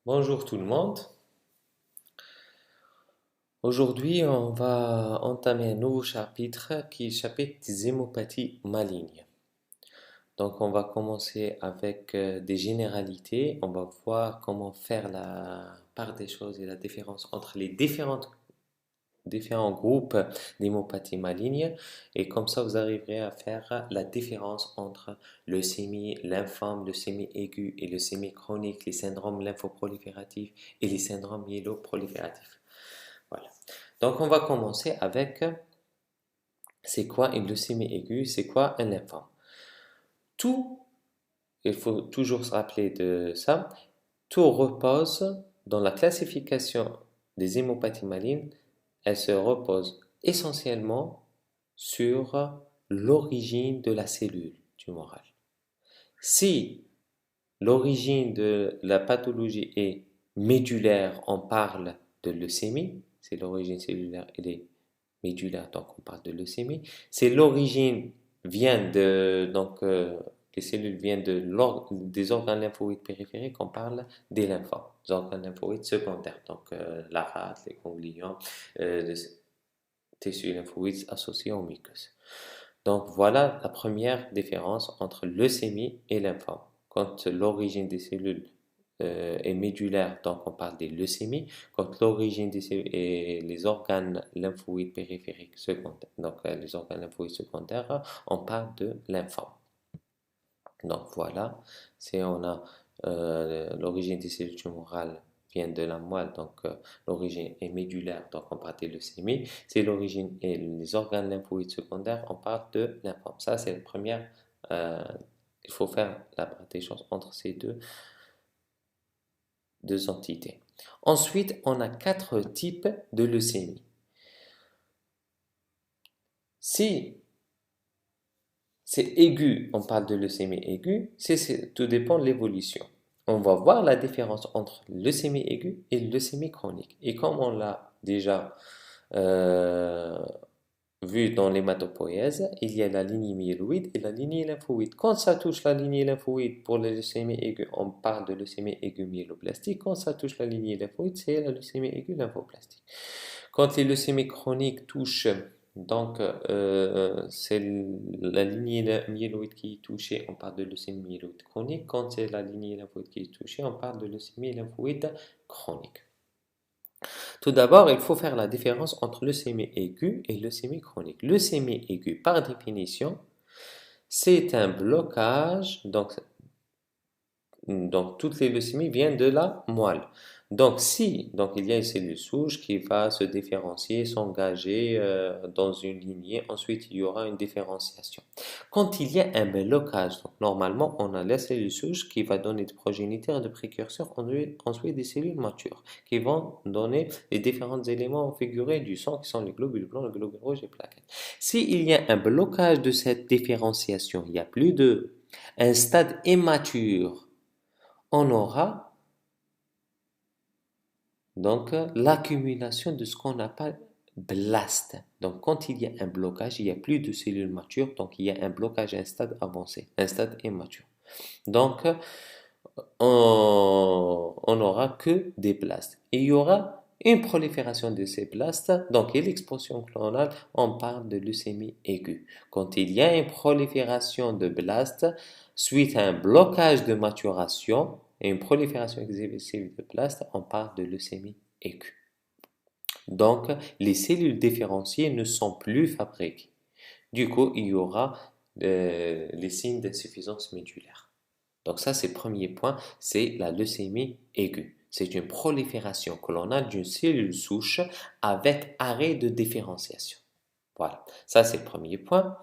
Bonjour tout le monde. Aujourd'hui, on va entamer un nouveau chapitre qui est le chapitre des hémopathies malignes. Donc, on va commencer avec des généralités. On va voir comment faire la part des choses et la différence entre les différents groupes d'hémopathies malignes. Et comme ça, vous arriverez à faire la différence entre leucémie lymphome, leucémie aiguë et leucémie chronique, les syndromes lymphoprolifératifs et les syndromes myéloprolifératifs. Voilà. Donc, on va commencer avec c'est quoi une leucémie aiguë, c'est quoi un lymphome. Tout, il faut toujours se rappeler de ça, tout repose dans la classification des hémopathies malignes, elle se repose essentiellement sur l'origine de la cellule tumorale. Si l'origine de la pathologie est médulaire, on parle de leucémie, c'est l'origine cellulaire, elle est médulaire, donc on parle de leucémie. C'est l'origine vient les cellules viennent des organes lymphoïdes périphériques, on parle des lymphomes, des organes lymphoïdes secondaires, donc la rate, les ganglions, les tissus lymphoïdes associés aux muqueuses. Donc voilà la première différence entre leucémie et lymphome. Quand l'origine des cellules est médulaire, donc on parle des leucémies. Quand l'origine des cellules est les organes lymphoïdes périphériques secondaires, donc les organes lymphoïdes secondaires, on parle de lymphome. Donc voilà, c'est on a l'origine des cellules tumorales vient de la moelle, donc l'origine est médulaire, donc on parle de leucémie. C'est l'origine et les organes lymphoïdes secondaires, on parle de lymphome. Ça, c'est la première. euh, il faut faire la part des choses entre ces deux entités. Ensuite, on a quatre types de leucémie. Si c'est aigu, on parle de leucémie aiguë, tout dépend de l'évolution. On va voir la différence entre leucémie aiguë et leucémie chronique. Et comme on l'a déjà euh, vu dans l'hématopoïèse, il y a la lignée myéloïde et la lignée lymphoïde. Quand ça touche la lignée lymphoïde pour la leucémie aiguë, on parle de leucémie aiguë myéloblastique. Quand ça touche la lignée lymphoïde, c'est la leucémie aiguë lymphoblastique. Quand les leucémies chroniques touchent, c'est la lignée myéloïde qui est touchée, on parle de leucémie myéloïde chronique. Quand c'est la lignée lymphoïde qui est touchée, on parle de leucémie lymphoïde chronique. Tout d'abord, il faut faire la différence entre leucémie aiguë et leucémie chronique. Leucémie aiguë, par définition, c'est un blocage, donc toutes les leucémies viennent de la moelle. Donc il y a une cellule souche qui va se différencier, s'engager dans une lignée. Ensuite, il y aura une différenciation. Quand il y a un blocage, donc normalement, on a la cellule souche qui va donner des progéniteurs et des précurseurs, ensuite des cellules matures qui vont donner les différents éléments figurés du sang qui sont les globules blancs, les globules rouges et les plaquettes. S'il y a un blocage de cette différenciation, il n'y a plus de un stade immature, on aura donc l'accumulation de ce qu'on appelle blast. Donc quand il y a un blocage, il n'y a plus de cellules matures, donc il y a un blocage à un stade avancé, un stade immature. Donc on n'aura que des blastes. Et il y aura une prolifération de ces blastes, donc et l'expansion clonale, on parle de leucémie aiguë. Quand il y a une prolifération de blastes suite à un blocage de maturation et une prolifération excessive de blastes, on parle de leucémie aiguë. Donc les cellules différenciées ne sont plus fabriquées. Du coup, il y aura les signes d'insuffisance médulaire. Donc ça, c'est le premier point, c'est la leucémie aiguë. C'est une prolifération clonale d'une cellule souche avec arrêt de différenciation. Voilà, ça c'est le premier point.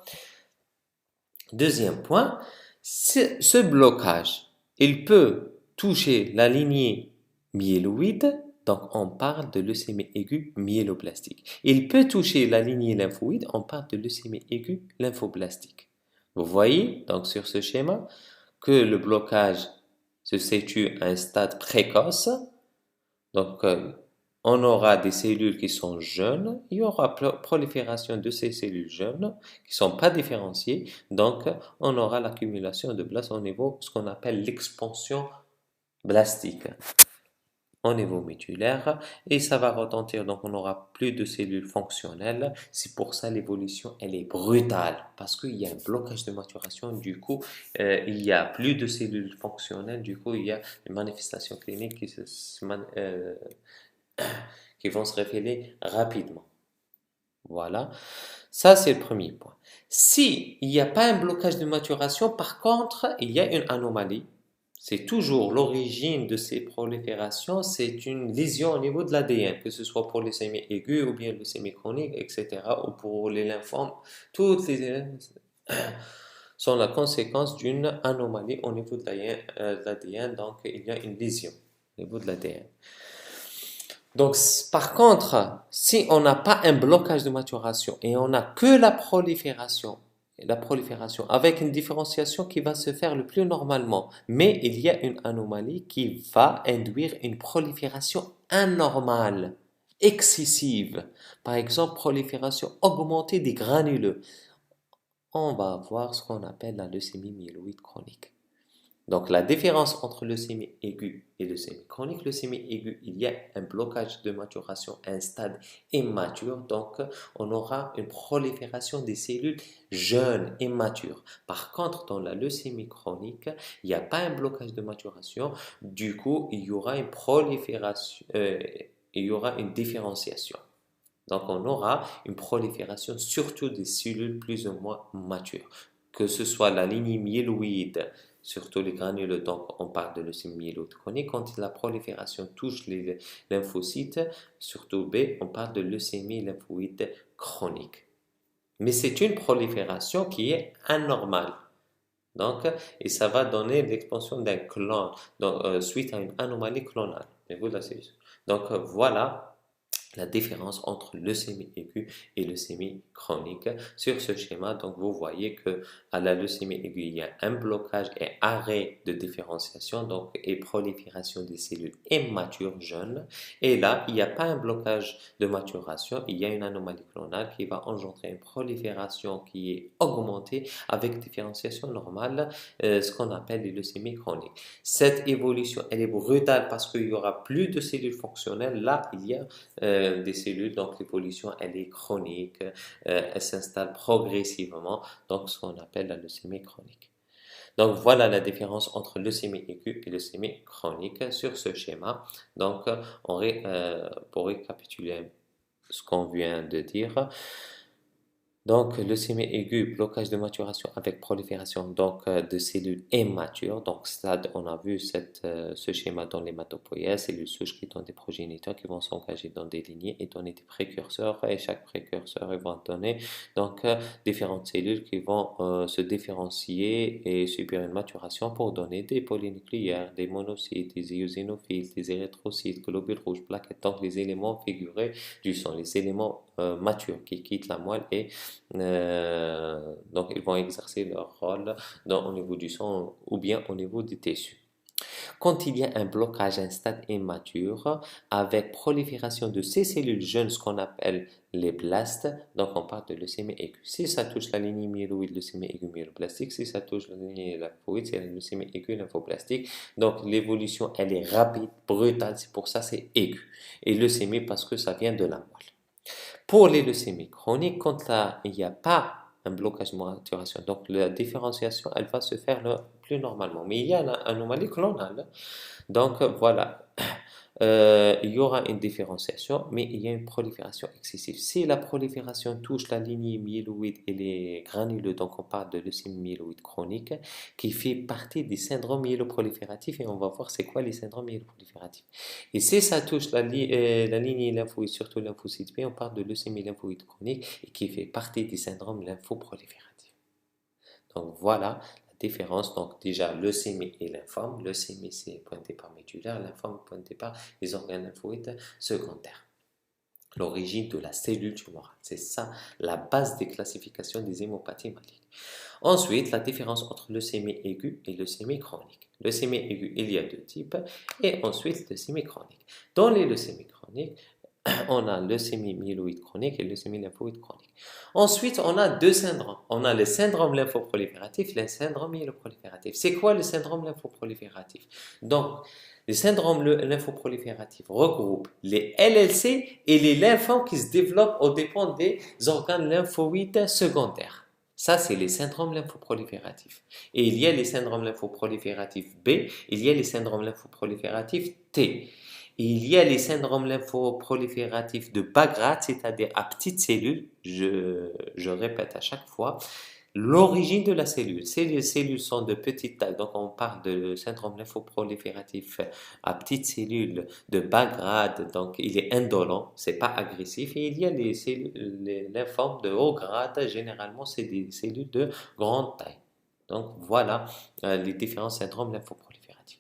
Deuxième point, ce blocage, il peut toucher la lignée myéloïde, donc on parle de leucémie aiguë myéloblastique. Il peut toucher la lignée lymphoïde, on parle de leucémie aiguë lymphoblastique. Vous voyez, donc sur ce schéma, que le blocage se situe à un stade précoce. Donc, on aura des cellules qui sont jeunes, il y aura prolifération de ces cellules jeunes qui ne sont pas différenciées. Donc, on aura l'accumulation de blastes au niveau de ce qu'on appelle l'expansion blastique. au niveau médullaire et ça va retentir, donc on n'aura plus de cellules fonctionnelles. C'est pour ça l'évolution elle est brutale parce qu'il y a un blocage de maturation, du coup il y a plus de cellules fonctionnelles, du coup il y a des manifestations cliniques qui vont se révéler rapidement. Voilà, ça c'est le premier point. Si il n'y a pas un blocage de maturation, par contre, il y a une anomalie. C'est toujours l'origine de ces proliférations, c'est une lésion au niveau de l'ADN, que ce soit pour les leucémie aiguë ou bien leucémie chronique, etc., ou pour les lymphomes. Toutes les sont la conséquence d'une anomalie au niveau de l'ADN, donc il y a une lésion au niveau de l'ADN. Donc, par contre, si on n'a pas un blocage de maturation et on n'a que la prolifération avec une différenciation qui va se faire le plus normalement, mais il y a une anomalie qui va induire une prolifération anormale, excessive. Par exemple, prolifération augmentée des granuleux. On va avoir ce qu'on appelle la leucémie myéloïde chronique. Donc, la différence entre leucémie aiguë et leucémie chronique, leucémie aiguë, il y a un blocage de maturation à un stade immature, donc on aura une prolifération des cellules jeunes et matures. Par contre, dans la leucémie chronique, il n'y a pas un blocage de maturation, du coup, il y aura une prolifération, il y aura une différenciation. Donc, on aura une prolifération surtout des cellules plus ou moins matures, que ce soit la lignée myéloïde, surtout les granules, donc on parle de leucémie myéloïde chronique. Quand la prolifération touche les lymphocytes, surtout B, on parle de leucémie lymphoïde chronique. Mais c'est une prolifération qui est anormale. Donc, et ça va donner l'expansion d'un clone, donc, suite à une anomalie clonale. Donc, voilà la différence entre leucémie aiguë et leucémie chronique sur ce schéma. Donc, vous voyez que à la leucémie aiguë, il y a un blocage et arrêt de différenciation, donc et prolifération des cellules immatures jeunes. Et là, il n'y a pas un blocage de maturation, il y a une anomalie clonale qui va engendrer une prolifération qui est augmentée avec différenciation normale, ce qu'on appelle les leucémies chroniques. Cette évolution, elle est brutale parce qu'il y aura plus de cellules fonctionnelles. Là, il y a des cellules, donc l'évolution elle est chronique, elle s'installe progressivement, donc ce qu'on appelle la leucémie chronique. Donc voilà la différence entre leucémie aiguë et leucémie chronique sur ce schéma. Donc pour récapituler ce qu'on vient de dire, donc, leucémie aiguë, blocage de maturation avec prolifération de cellules immatures. Donc, stade, on a vu ce schéma dans l'hématopoïèse, cellules souches qui donnent des progéniteurs qui vont s'engager dans des lignées et donner des précurseurs. Et chaque précurseur ils vont donner différentes cellules qui vont se différencier et subir une maturation pour donner des polynucléaires, des monocytes, des éosinophiles, des érythrocytes, globules rouges, plaquettes. Donc, les éléments figurés du sang, les éléments matures qui quittent la moelle et donc ils vont exercer leur rôle au niveau du sang ou bien au niveau des tissus. Quand il y a un blocage à un stade immature avec prolifération de ces cellules jeunes, ce qu'on appelle les blastes, donc on parle de leucémie aiguë. Si ça touche la lignée myéloïde, leucémie aiguë myéloblastique. Si ça touche la lignée lymphoïde, c'est la leucémie aiguë lymphoblastique. Donc l'évolution, elle est rapide, brutale, c'est pour ça c'est aigu. Et leucémie parce que ça vient de la moelle. Pour les leucémies chroniques, quand il n'y a pas un blocage de maturation, donc la différenciation, elle va se faire plus normalement. Mais il y a une anomalie clonale. Donc voilà, il y aura une différenciation, mais il y a une prolifération excessive. Si la prolifération touche la lignée myéloïde et les granuleux, donc on parle de leucémie myéloïde chronique, qui fait partie des syndromes myéloprolifératifs, et on va voir c'est quoi les syndromes myéloprolifératifs. Et si ça touche la lignée lymphoïde, surtout lymphocyte B, on parle de leucémie lymphoïde chronique, et qui fait partie des syndromes lymphoprolifératifs. Donc voilà différence, donc déjà leucémie et lymphome. Leucémie c'est point de départ médullaire, lymphome point de départ les organes lymphoïdes secondaires. L'origine de la cellule tumorale, c'est ça la base des classifications des hémopathies malignes. Ensuite, la différence entre leucémie aiguë et leucémie chronique. Leucémie aiguë, il y a deux types, et ensuite leucémie chronique. Dans les leucémies chroniques, On a leucémie myéloïde chronique et leucémie lymphoïde chronique. Ensuite, on a deux syndromes. On a le syndrome lymphoprolifératif et le syndrome myéloprolifératif. C'est quoi le syndrome lymphoprolifératif? Donc, le syndrome lymphoprolifératif regroupe les LLC et les lymphomes qui se développent aux dépens des organes lymphoïdes secondaires. Ça, c'est les syndromes lymphoprolifératifs. Et il y a les syndromes lymphoprolifératifs B, il y a les syndromes lymphoprolifératifs T. Et il y a les syndromes lymphoprolifératifs de bas grade, c'est-à-dire à petites cellules. Je répète à chaque fois, l'origine de la cellule. Les cellules sont de petite taille, donc on parle de syndrome lymphoprolifératif à petites cellules de bas grade, donc il est indolent, c'est pas agressif. Et il y a les cellules, les lymphomes de haut grade, généralement c'est des cellules de grande taille. Donc voilà les différents syndromes lymphoprolifératifs.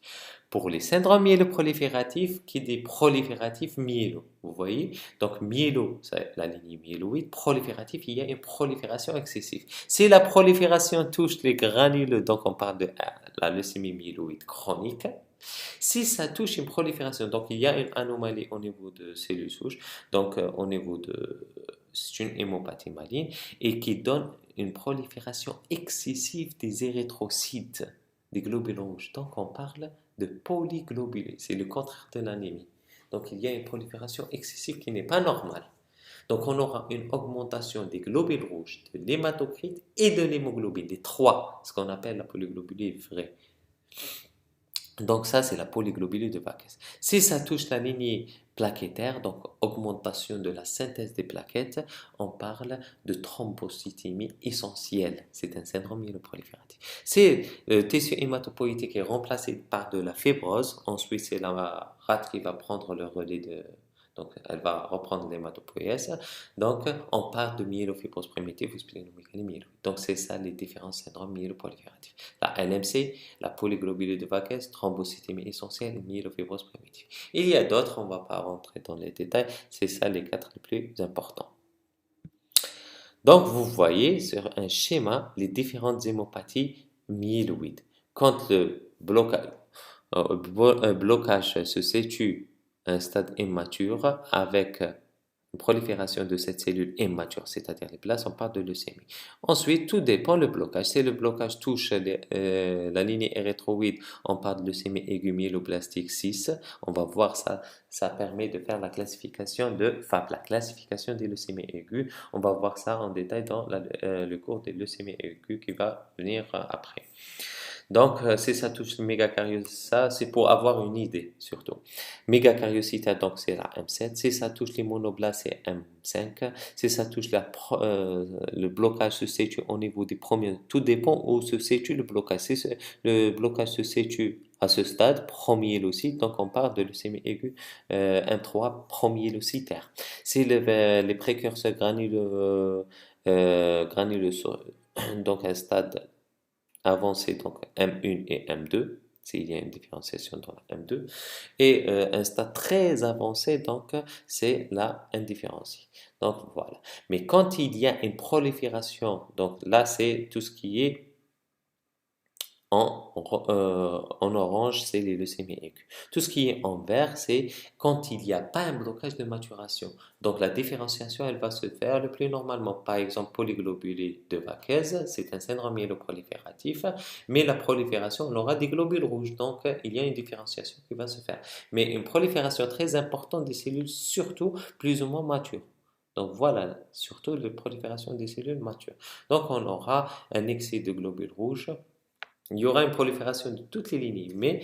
Pour les syndromes myéloprolifératifs, qui est des prolifératifs myélo. Vous voyez? Donc myélo, c'est la lignée myéloïde. Prolifératif, il y a une prolifération excessive. Si la prolifération touche les granules, donc on parle de la leucémie myéloïde chronique. Si ça touche une prolifération, donc il y a une anomalie au niveau de cellules souches, donc au niveau de... C'est une hémopathie maligne et qui donne une prolifération excessive des érythrocytes, des globules rouges. Donc on parle de polyglobulés, c'est le contraire de l'anémie. Donc il y a une prolifération excessive qui n'est pas normale. Donc on aura une augmentation des globules rouges, de l'hématocrite et de l'hémoglobine, des trois, ce qu'on appelle la polyglobulie vraie. Donc ça, c'est la polyglobulie de Vaquez. Si ça touche la lignée plaquettaire, donc augmentation de la synthèse des plaquettes, on parle de thrombocytémie essentielle. C'est un syndrome myéloprolifératif. Si le tissu hématopoïétique est remplacé par de la fibrose, ensuite c'est la rate qui va prendre le relais de... Donc, elle va reprendre l'hématopoïèse. Donc, on parle de myélofibrose primitive ou splénomégalie myéloïde. Donc, c'est ça les différents syndromes myéloprolifératifs. La LMC, la polyglobulie de Vaquez, thrombocytémie essentielle et myélofibrose primitive. Il y a d'autres, on ne va pas rentrer dans les détails, c'est ça les quatre les plus importants. Donc vous voyez sur un schéma les différentes hémopathies myéloïdes. Quand le blocage se situe à un stade immature avec une prolifération de cette cellule immature, c'est-à-dire les places, on parle de leucémie. Ensuite, tout dépend le blocage. Si le blocage touche la lignée érythroïde, on parle de leucémie aiguë myéloblastique 6. On va voir ça. Ça permet de faire la classification de FAP, la classification des leucémies aiguës. On va voir ça en détail dans le cours des leucémies aiguës qui va venir après. Donc, si ça touche le mégacariocyte, ça, c'est pour avoir une idée, surtout. Mégacariocyte, donc, c'est la M7. Si ça touche les monoblastes, c'est M5. Si ça touche le blocage se situe au niveau des premiers, tout dépend où se situe le blocage. Si le blocage se situe à ce stade, promyélocyte, donc on parle de leucémie aiguë M3 promyélocitaire. Si les précurseurs granuleux, donc un stade avancé, donc M1 et M2, s'il y a une différenciation dans la M2, et un stade très avancé, donc c'est la indifférenciée. Donc voilà. Mais quand il y a une prolifération, donc là c'est tout ce qui est en orange, c'est les leucémies aiguës. Tout ce qui est en vert, c'est quand il n'y a pas un blocage de maturation. Donc la différenciation, elle va se faire le plus normalement. Par exemple, polyglobulée de Vaquez, c'est un syndrome myéloprolifératif, mais la prolifération, on aura des globules rouges. Donc il y a une différenciation qui va se faire. Mais une prolifération très importante des cellules, surtout plus ou moins matures. Donc voilà, surtout la prolifération des cellules matures. Donc on aura un excès de globules rouges. Il y aura une prolifération de toutes les lignées, mais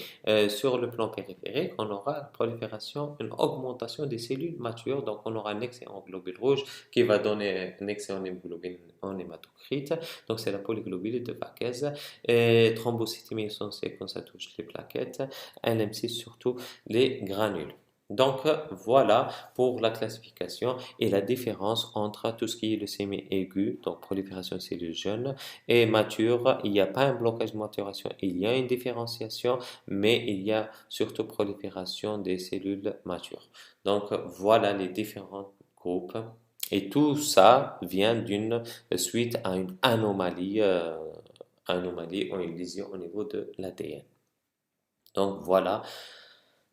sur le plan périphérique, on aura une prolifération, une augmentation des cellules matures. Donc, on aura un excès en globules rouges qui va donner un excès en hémoglobine, en hématocrite. Donc, c'est la polyglobulie de Vaquez. Et thrombocytémie essentielle quand ça touche les plaquettes. LMC surtout les granules. Donc voilà pour la classification et la différence entre tout ce qui est leucémie aiguë, donc prolifération de cellules jeunes, et mature. Il n'y a pas un blocage de maturation, il y a une différenciation, mais il y a surtout prolifération des cellules matures. Donc voilà les différents groupes. Et tout ça vient d'une suite à une anomalie ou une lésion au niveau de l'ADN. Donc voilà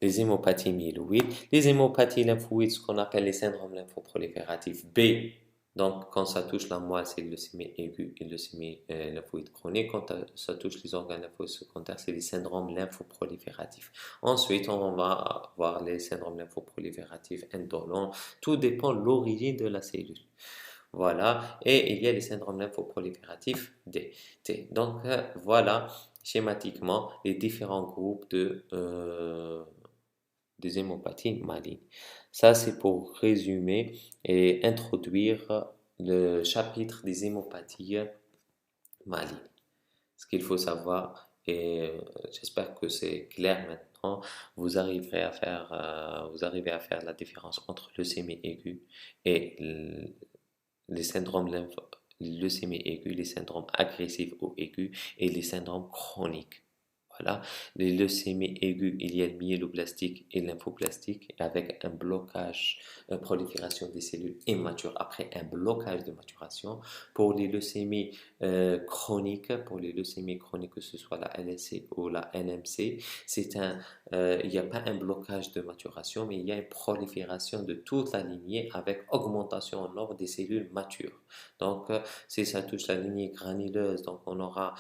les hémopathies myéloïdes, les hémopathies lymphoïdes, ce qu'on appelle les syndromes lymphoprolifératifs B. Donc, quand ça touche la moelle, c'est leucémie aiguë et leucémie lymphoïde chronique. Quand ça touche les organes lymphoïdes secondaires, c'est les syndromes lymphoprolifératifs. Ensuite, on va voir les syndromes lymphoprolifératifs indolents. Tout dépend de l'origine de la cellule. Voilà. Et il y a les syndromes lymphoprolifératifs D. T. Donc, voilà schématiquement les différents groupes des hémopathies malignes. Ça, c'est pour résumer et introduire le chapitre des hémopathies malignes. Ce qu'il faut savoir, et j'espère que c'est clair maintenant, vous arrivez à faire la différence entre leucémie aiguë et les syndromes leucémie aiguë, les syndromes agressifs ou aigus et les syndromes chroniques. Voilà. Les leucémies aiguës, il y a le myéloblastique et lymphoblastique avec un blocage, prolifération des cellules immatures après un blocage de maturation. Pour les leucémies chroniques, que ce soit la LSC ou la LMC, il n'y a pas un blocage de maturation, mais il y a une prolifération de toute la lignée avec augmentation en nombre des cellules matures. Donc, si ça touche la lignée granuleuse, donc on aura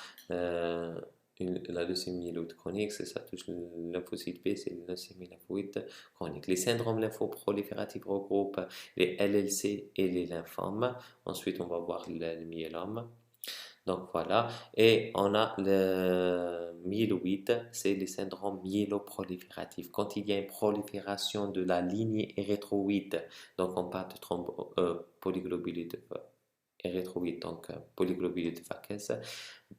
la leucémie myéloïde chronique, si ça touche le lymphocyte B, c'est la leucémie lymphoïde chronique. Les syndromes lymphoprolifératifs regroupent les LLC et les lymphomes. Ensuite, on va voir le myélome. Donc voilà, et on a le myéloïde, c'est les syndromes myéloprolifératifs. Quand il y a une prolifération de la lignée érythroïde, donc on parle de polyglobulides érythroïdes, donc polyglobulides vaquès,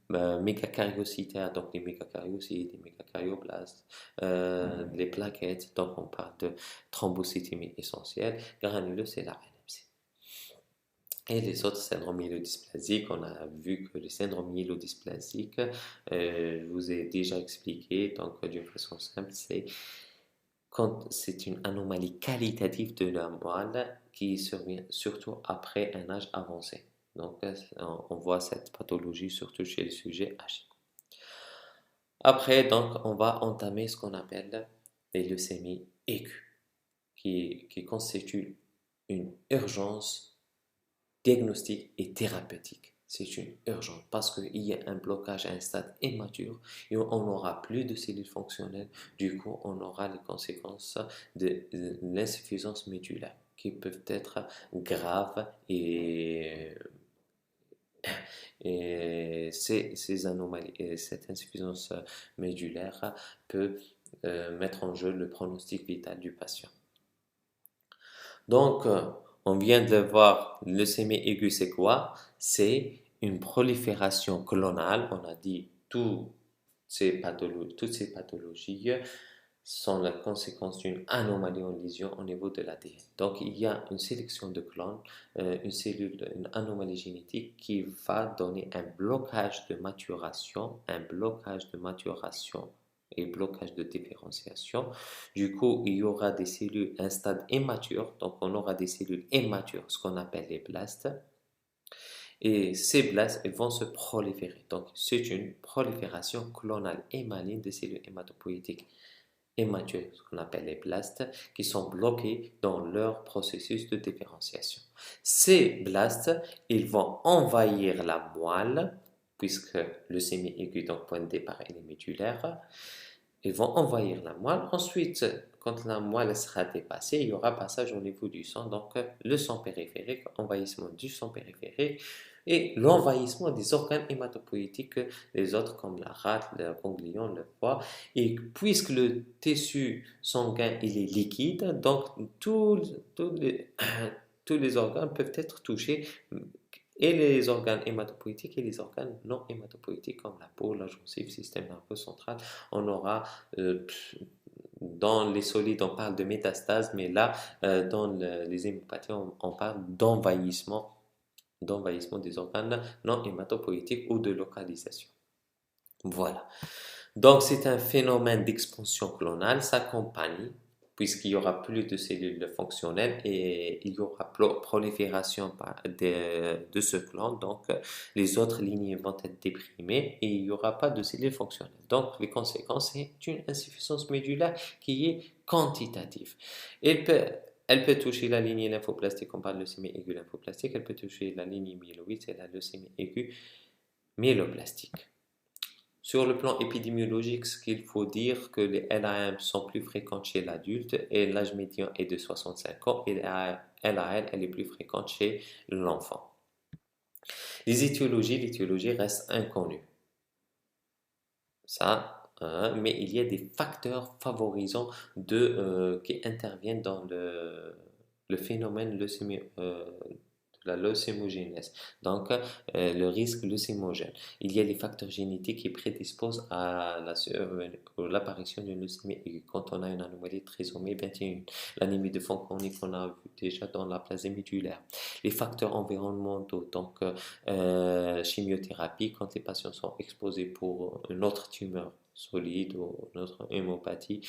mégacaryocytaires, donc les mégacaryocytes, les mégacaryoblastes, les plaquettes, donc on parle de thrombocytémie essentielle, granuleux, c'est la LMC. Et les autres syndromes myélodysplasiques, on a vu que les syndromes myélodysplasiques, je vous ai déjà expliqué, donc d'une façon simple, c'est quand c'est une anomalie qualitative de la moelle qui survient surtout après un âge avancé. Donc, on voit cette pathologie surtout chez les sujets âgés. Après, donc, on va entamer ce qu'on appelle les leucémies aiguës, qui constituent une urgence diagnostique et thérapeutique. C'est une urgence parce qu'il y a un blocage à un stade immature et on n'aura plus de cellules fonctionnelles. Du coup, on aura les conséquences de l'insuffisance médulaire qui peuvent être graves et ces anomalies et cette insuffisance médulaire peut mettre en jeu le pronostic vital du patient. Donc, on vient de voir, leucémie aiguë, c'est quoi? C'est une prolifération clonale. On a dit toutes ces pathologies sont la conséquence d'une anomalie en lésion au niveau de l'ADN. Donc, il y a une sélection de clones, une anomalie génétique qui va donner un blocage de maturation et blocage de différenciation. Du coup, il y aura des cellules à un stade immature, donc on aura des cellules immatures, ce qu'on appelle les blastes. Et ces blastes, elles vont se proliférer. Donc, c'est une prolifération clonale et maligne des cellules hématopoïétiques immatures, ce qu'on appelle les blastes, qui sont bloqués dans leur processus de différenciation. Ces blastes, ils vont envahir la moelle, puisque leucémie aiguë, donc point de départ, elle est médulaire. Ils vont envahir la moelle. Ensuite, quand la moelle sera dépassée, il y aura passage au niveau du sang, donc le sang périphérique, envahissement du sang périphérique et l'envahissement des organes hématopoïétiques, les autres comme la rate, le ganglion, le foie. Et puisque le tissu sanguin il est liquide, donc tous les organes peuvent être touchés, et les organes hématopoïétiques et les organes non hématopoïétiques comme la peau, la gencive, le système nerveux central. On aura dans les solides, on parle de métastase, mais là, dans les hémopathies, on parle d'envahissement des organes non hématopoïétiques ou de localisation. Voilà. Donc, c'est un phénomène d'expansion clonale s'accompagne, puisqu'il y aura plus de cellules fonctionnelles et il y aura prolifération de ce clone, donc les autres lignées vont être déprimées et il n'y aura pas de cellules fonctionnelles. Donc les conséquences, c'est une insuffisance médulaire qui est quantitative. Elle peut, elle peut toucher la lignée lymphoplastique, on parle de leucémie aiguë lymphoplastique, elle peut toucher la lignée myéloïde, c'est la leucémie aiguë myéloplastique. Sur le plan épidémiologique, ce qu'il faut dire que les LAM sont plus fréquentes chez l'adulte et l'âge médian est de 65 ans et la LAL elle est plus fréquente chez l'enfant. L'étiologie reste inconnue. Ça, mais il y a des facteurs favorisants qui interviennent dans le phénomène de la leucémogénèse, donc le risque leucémogène. Il y a les facteurs génétiques qui prédisposent à l'apparition d'une leucémie aiguë. Quand on a une anomalie de trisomie 21, l'anémie de Fanconi qu'on a vu déjà dans la plasie médulaire. Les facteurs environnementaux, donc chimiothérapie, quand les patients sont exposés pour une autre tumeur solide ou une autre hémopathie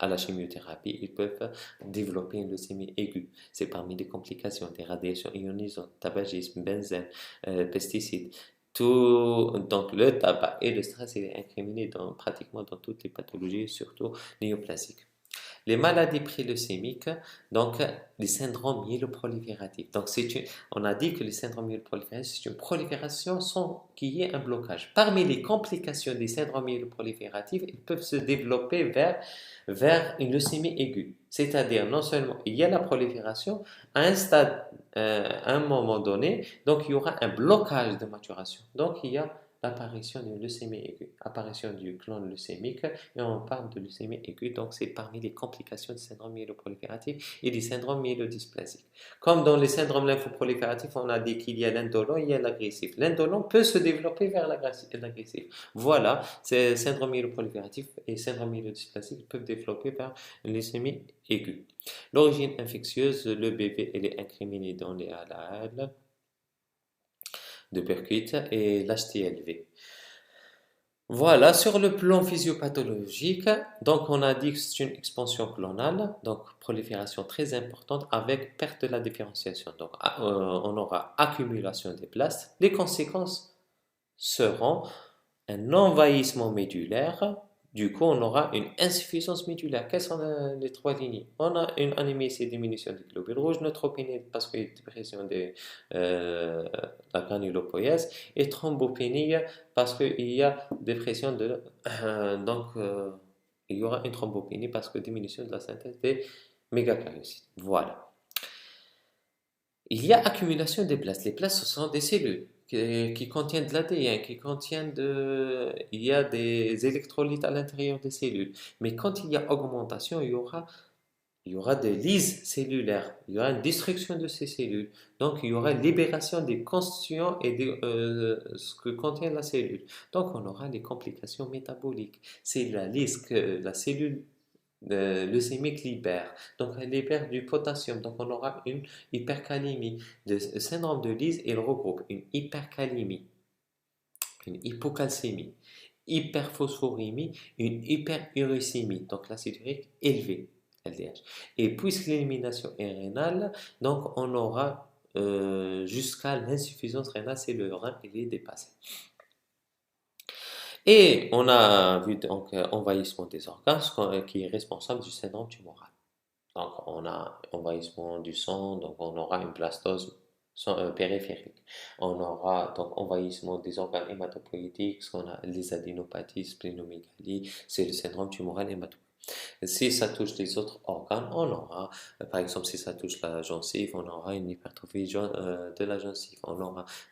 à la chimiothérapie, ils peuvent développer une leucémie aiguë. C'est parmi les complications des radiations ionisantes, tabagisme, benzène, pesticides. Donc le tabac et le stress est incriminé pratiquement dans toutes les pathologies, surtout néoplasiques. Les maladies préleucémiques, donc les syndromes myéloprolifératifs. Donc on a dit que les syndromes myéloprolifératifs, c'est une prolifération qui est un blocage. Parmi les complications des syndromes myéloprolifératifs, ils peuvent se développer vers une leucémie aiguë. C'est-à-dire, non seulement il y a la prolifération, à un stade, à un moment donné, donc il y aura un blocage de maturation. Donc il y a l'apparition d'une leucémie aiguë, apparition du clone leucémique, et on parle de leucémie aiguë, donc c'est parmi les complications du syndrome myéloprolifératif et du syndrome myélodysplasique. Comme dans les syndromes lymphoprolifératifs, on a dit qu'il y a l'indolent et il y a l'agressif. L'indolent peut se développer vers l'agressif. Voilà, c'est syndrome myéloprolifératif et syndrome myélodysplasique peuvent développer vers une leucémie aiguë. L'origine infectieuse, le bébé, elle est incriminée dans les ALAL de percute et l'HTLV. Voilà, sur le plan physiopathologique, donc on a dit que c'est une expansion clonale, donc prolifération très importante avec perte de la différenciation. Donc on aura accumulation des places. Les conséquences seront un envahissement médulaire. Du coup, on aura une insuffisance médulaire. Quelles sont les trois lignées? On a une anémie, c'est diminution des globules rouges, neutropénie parce qu'il y a dépression de la granulopoïèse, et thrombopénie parce qu'il y a dépression de... il y aura une thrombopénie parce que diminution de la synthèse des mégakaryocytes. Voilà. Il y a accumulation des plaques. Les plaques, ce sont des cellules qui contiennent de l'ADN, il y a des électrolytes à l'intérieur des cellules. Mais quand il y a augmentation, il y aura des lyses cellulaires, il y aura une destruction de ces cellules. Donc, il y aura libération des constituants et de ce que contient la cellule. Donc, on aura des complications métaboliques. C'est la lyse que la cellule leucémique libère. Donc, elle libère du potassium. Donc, on aura une hypercalémie. Le syndrome de Lise, il regroupe une hypercalémie, une hypocalcémie, hyperphosphorémie, une hyperuricémie. Donc, l'acide urique élevé, LDH. Et puisque l'élimination est rénale, donc on aura jusqu'à l'insuffisance rénale, c'est le rein, il est dépassé. Et on a vu donc envahissement des organes qui est responsable du syndrome tumoral. Donc on a envahissement du sang, donc on aura une blastose périphérique. On aura donc envahissement des organes hématopoïétiques, on a les adénopathies, splénomégalie, c'est le syndrome tumoral hématopoïétique. Si ça touche les autres organes, on aura, par exemple, si ça touche la gencive, on aura une hypertrophie de la gencive.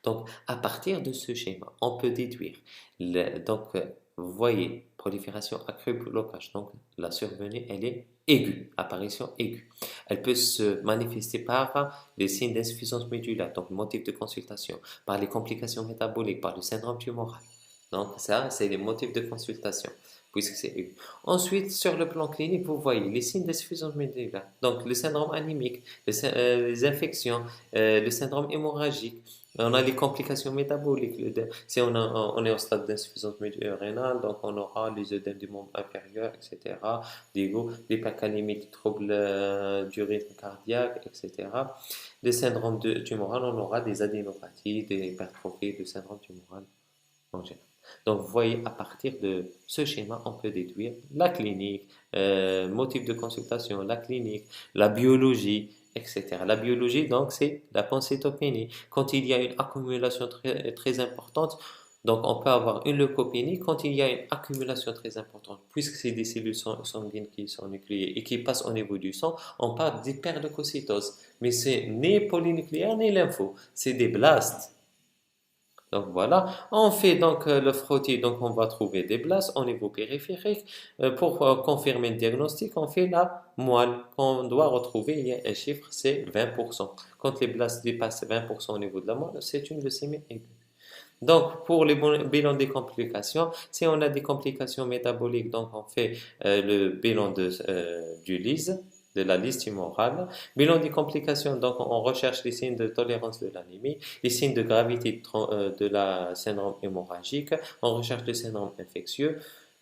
Donc, à partir de ce schéma, on peut déduire. Vous voyez, prolifération accrue, blocage. Donc, la survenue, elle est aiguë, apparition aiguë. Elle peut se manifester par les signes d'insuffisance médulaire, donc le motif de consultation, par les complications métaboliques, par le syndrome tumoral. Donc, ça, c'est les motifs de consultation, puisque c'est aigu. Ensuite, sur le plan clinique, vous voyez les signes d'insuffisance médulaire. Donc, le syndrome anémique, les infections, le syndrome hémorragique, On a les complications métaboliques. Si on est au stade d'insuffisance rénale, donc on aura les œdèmes du membre inférieur, etc. L'hypercalémie, des troubles du rythme cardiaque, etc. Les syndromes tumoral, on aura des adénopathies, des hypertrophies, de syndrome tumoral en général. Donc, vous voyez, à partir de ce schéma, on peut déduire la clinique, motif de consultation, la clinique, la biologie, etc. La biologie, donc, c'est la pancytopénie. Quand il y a une accumulation très, très importante, donc on peut avoir une leucopénie quand il y a une accumulation très importante. Puisque c'est des cellules sanguines qui sont nucléées et qui passent au niveau du sang, on parle d'hyperleucocytose. Mais c'est ni polynucléaire ni lympho, c'est des blastes. Donc voilà, on fait donc le frottis, donc on va trouver des blasts au niveau périphérique. Pour confirmer le diagnostic, on fait la moelle qu'on doit retrouver. Il y a un chiffre, c'est 20%. Quand les blasts dépassent 20% au niveau de la moelle, c'est une leucémie aiguë. Donc, pour les bilans des complications, si on a des complications métaboliques, donc on fait le bilan du LIS, de la liste tumorale. Bilan des complications, donc on recherche les signes de tolérance de l'anémie, les signes de gravité de la syndrome hémorragique, on recherche le syndrome infectieux.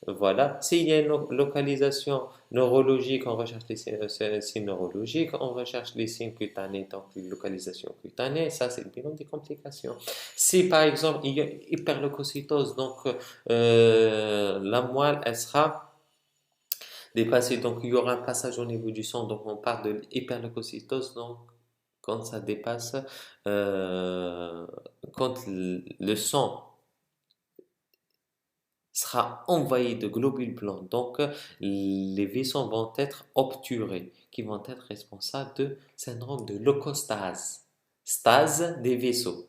Voilà. S'il y a une localisation neurologique, on recherche les signes neurologiques, on recherche les signes cutanés, donc les localisations cutanées, ça c'est le bilan des complications. Si par exemple il y a hyperleucocytose, donc la moelle, elle sera dépassée, donc il y aura un passage au niveau du sang, donc on parle de hyperleucocytose, donc quand ça dépasse, euh, quand le sang sera envahi de globules blancs. Donc, les vaisseaux vont être obturés, qui vont être responsables de syndrome de leucostase, stase des vaisseaux.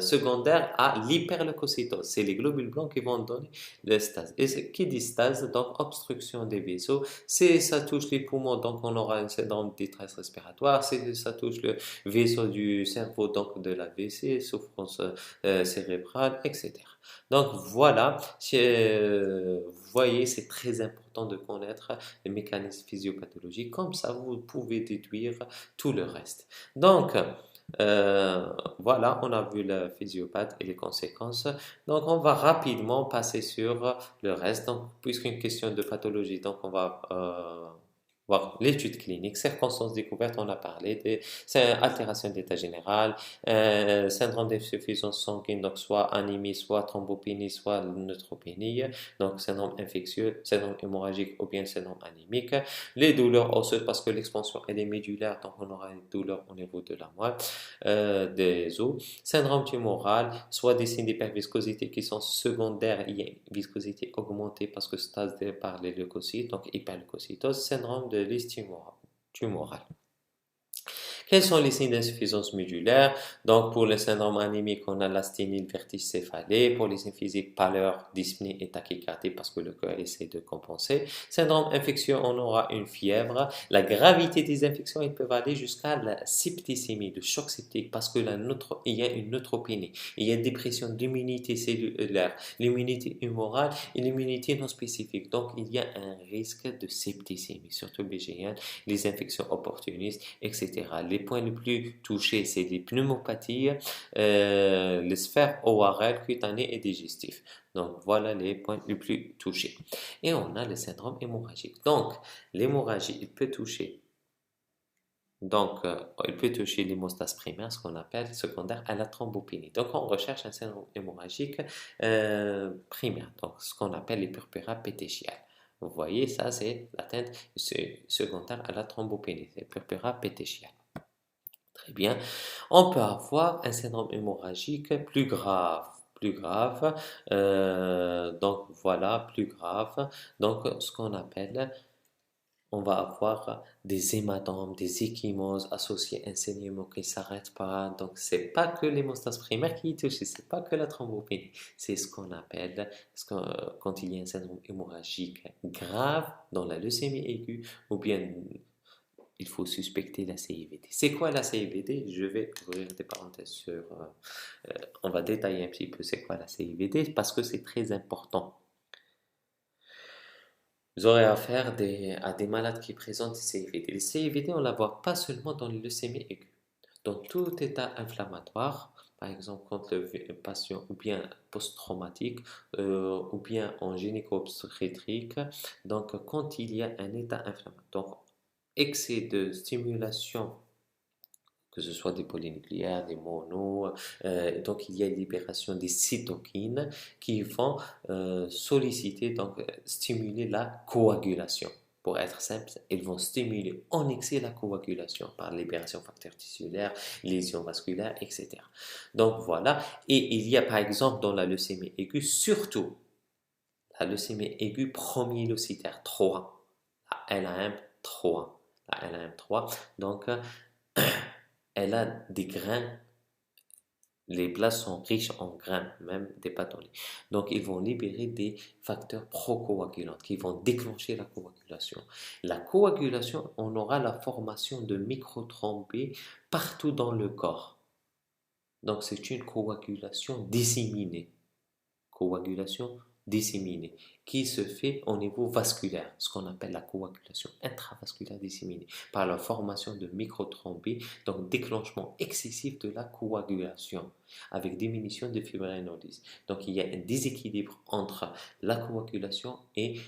Secondaire à l'hyperleucocytose. C'est les globules blancs qui vont donner le stase. Et qui dit stase, donc obstruction des vaisseaux. Si ça touche les poumons, donc on aura un syndrome de détresse respiratoire. Si ça touche le vaisseau du cerveau, donc de l'AVC, souffrance cérébrale, etc. Donc voilà, vous voyez, c'est très important de connaître les mécanismes physiopathologiques, comme ça vous pouvez déduire tout le reste. Donc, voilà, on a vu le physiopathe et les conséquences. Donc, on va rapidement passer sur le reste. Donc, puisqu'une question de pathologie, donc on va voir l'étude clinique, circonstances découvertes, on a parlé des altérations d'état général, syndrome d'insuffisance sanguine, donc soit anémie, soit thrombopénie, soit neutropénie, donc syndrome infectieux, syndrome hémorragique ou bien syndrome anémique, les douleurs osseuses parce que l'expansion elle est médulaire, donc on aura une douleur au niveau de la moelle, des os, syndrome tumoral, soit des signes d'hyperviscosité qui sont secondaires, il y a une viscosité augmentée parce que stase par les leucocytes, donc hyperleucocytose, syndrome de liste tumorale. Quels sont les signes d'insuffisance médulaire? Donc, pour le syndrome anémique, on a l'asthénie, le vertige céphalée. Pour les signes physiques, pâleur, dyspnée et tachycardie parce que le cœur essaie de compenser. Syndrome infectieux, on aura une fièvre. La gravité des infections, ils peuvent aller jusqu'à la septicémie, le choc septique parce que il y a une neutropénie. Il y a une dépression de l'immunité cellulaire, l'immunité humorale et l'immunité non spécifique. Donc, il y a un risque de septicémie, surtout BGN, les infections opportunistes, etc. Les points les plus touchés, c'est les pneumopathies, les sphères ORL, cutanées et digestifs. Donc, voilà les points les plus touchés. Et on a le syndrome hémorragique. Donc, l'hémorragie, il peut toucher l'hémostase primaire, ce qu'on appelle secondaire à la thrombopénie. Donc, on recherche un syndrome hémorragique primaire, donc ce qu'on appelle les purpura pétéchiales. Vous voyez, ça, c'est l'atteinte secondaire à la thrombopénie, c'est purpura pétéchiale. Très bien. On peut avoir un syndrome hémorragique plus grave. Plus grave. Donc voilà, plus grave. Donc ce qu'on appelle, on va avoir des hématomes, des ecchymoses associés à un saignement qui ne s'arrête pas. Donc c'est pas que l'hémostase primaire qui est touchée, c'est pas que la thrombopénie. C'est ce qu'on appelle, quand il y a un syndrome hémorragique grave dans la leucémie aiguë ou bien il faut suspecter la CIVD. C'est quoi la CIVD? Je vais ouvrir des parenthèses on va détailler un petit peu c'est quoi la CIVD parce que c'est très important. Vous aurez affaire à des malades qui présentent CIVD. Les CIVD, on ne la voit pas seulement dans les leucémies aiguës. Dans tout état inflammatoire, par exemple, quand le patient ou bien post-traumatique ou bien en gynéco-obstétrique, donc quand il y a un état inflammatoire, donc excès de stimulation, que ce soit des polynucléaires, des monos, donc il y a une libération des cytokines qui vont solliciter, donc stimuler la coagulation. Pour être simple, ils vont stimuler en excès la coagulation par libération de facteurs tissulaires, lésions vasculaires, etc. Donc voilà, et il y a par exemple dans la leucémie aiguë, surtout la leucémie aiguë promyélocytaire 3, la LAM3, la LAM3, donc elle a des grains, les places sont riches en grains, même des pathologies. Donc, ils vont libérer des facteurs procoagulants qui vont déclencher la coagulation. La coagulation, on aura la formation de microthrombées partout dans le corps. Donc, c'est une coagulation disséminée. Coagulation disséminée qui se fait au niveau vasculaire, ce qu'on appelle la coagulation intravasculaire disséminée, par la formation de microthrombées, donc déclenchement excessif de la coagulation avec diminution de fibrinolyse. Donc il y a un déséquilibre entre la coagulation et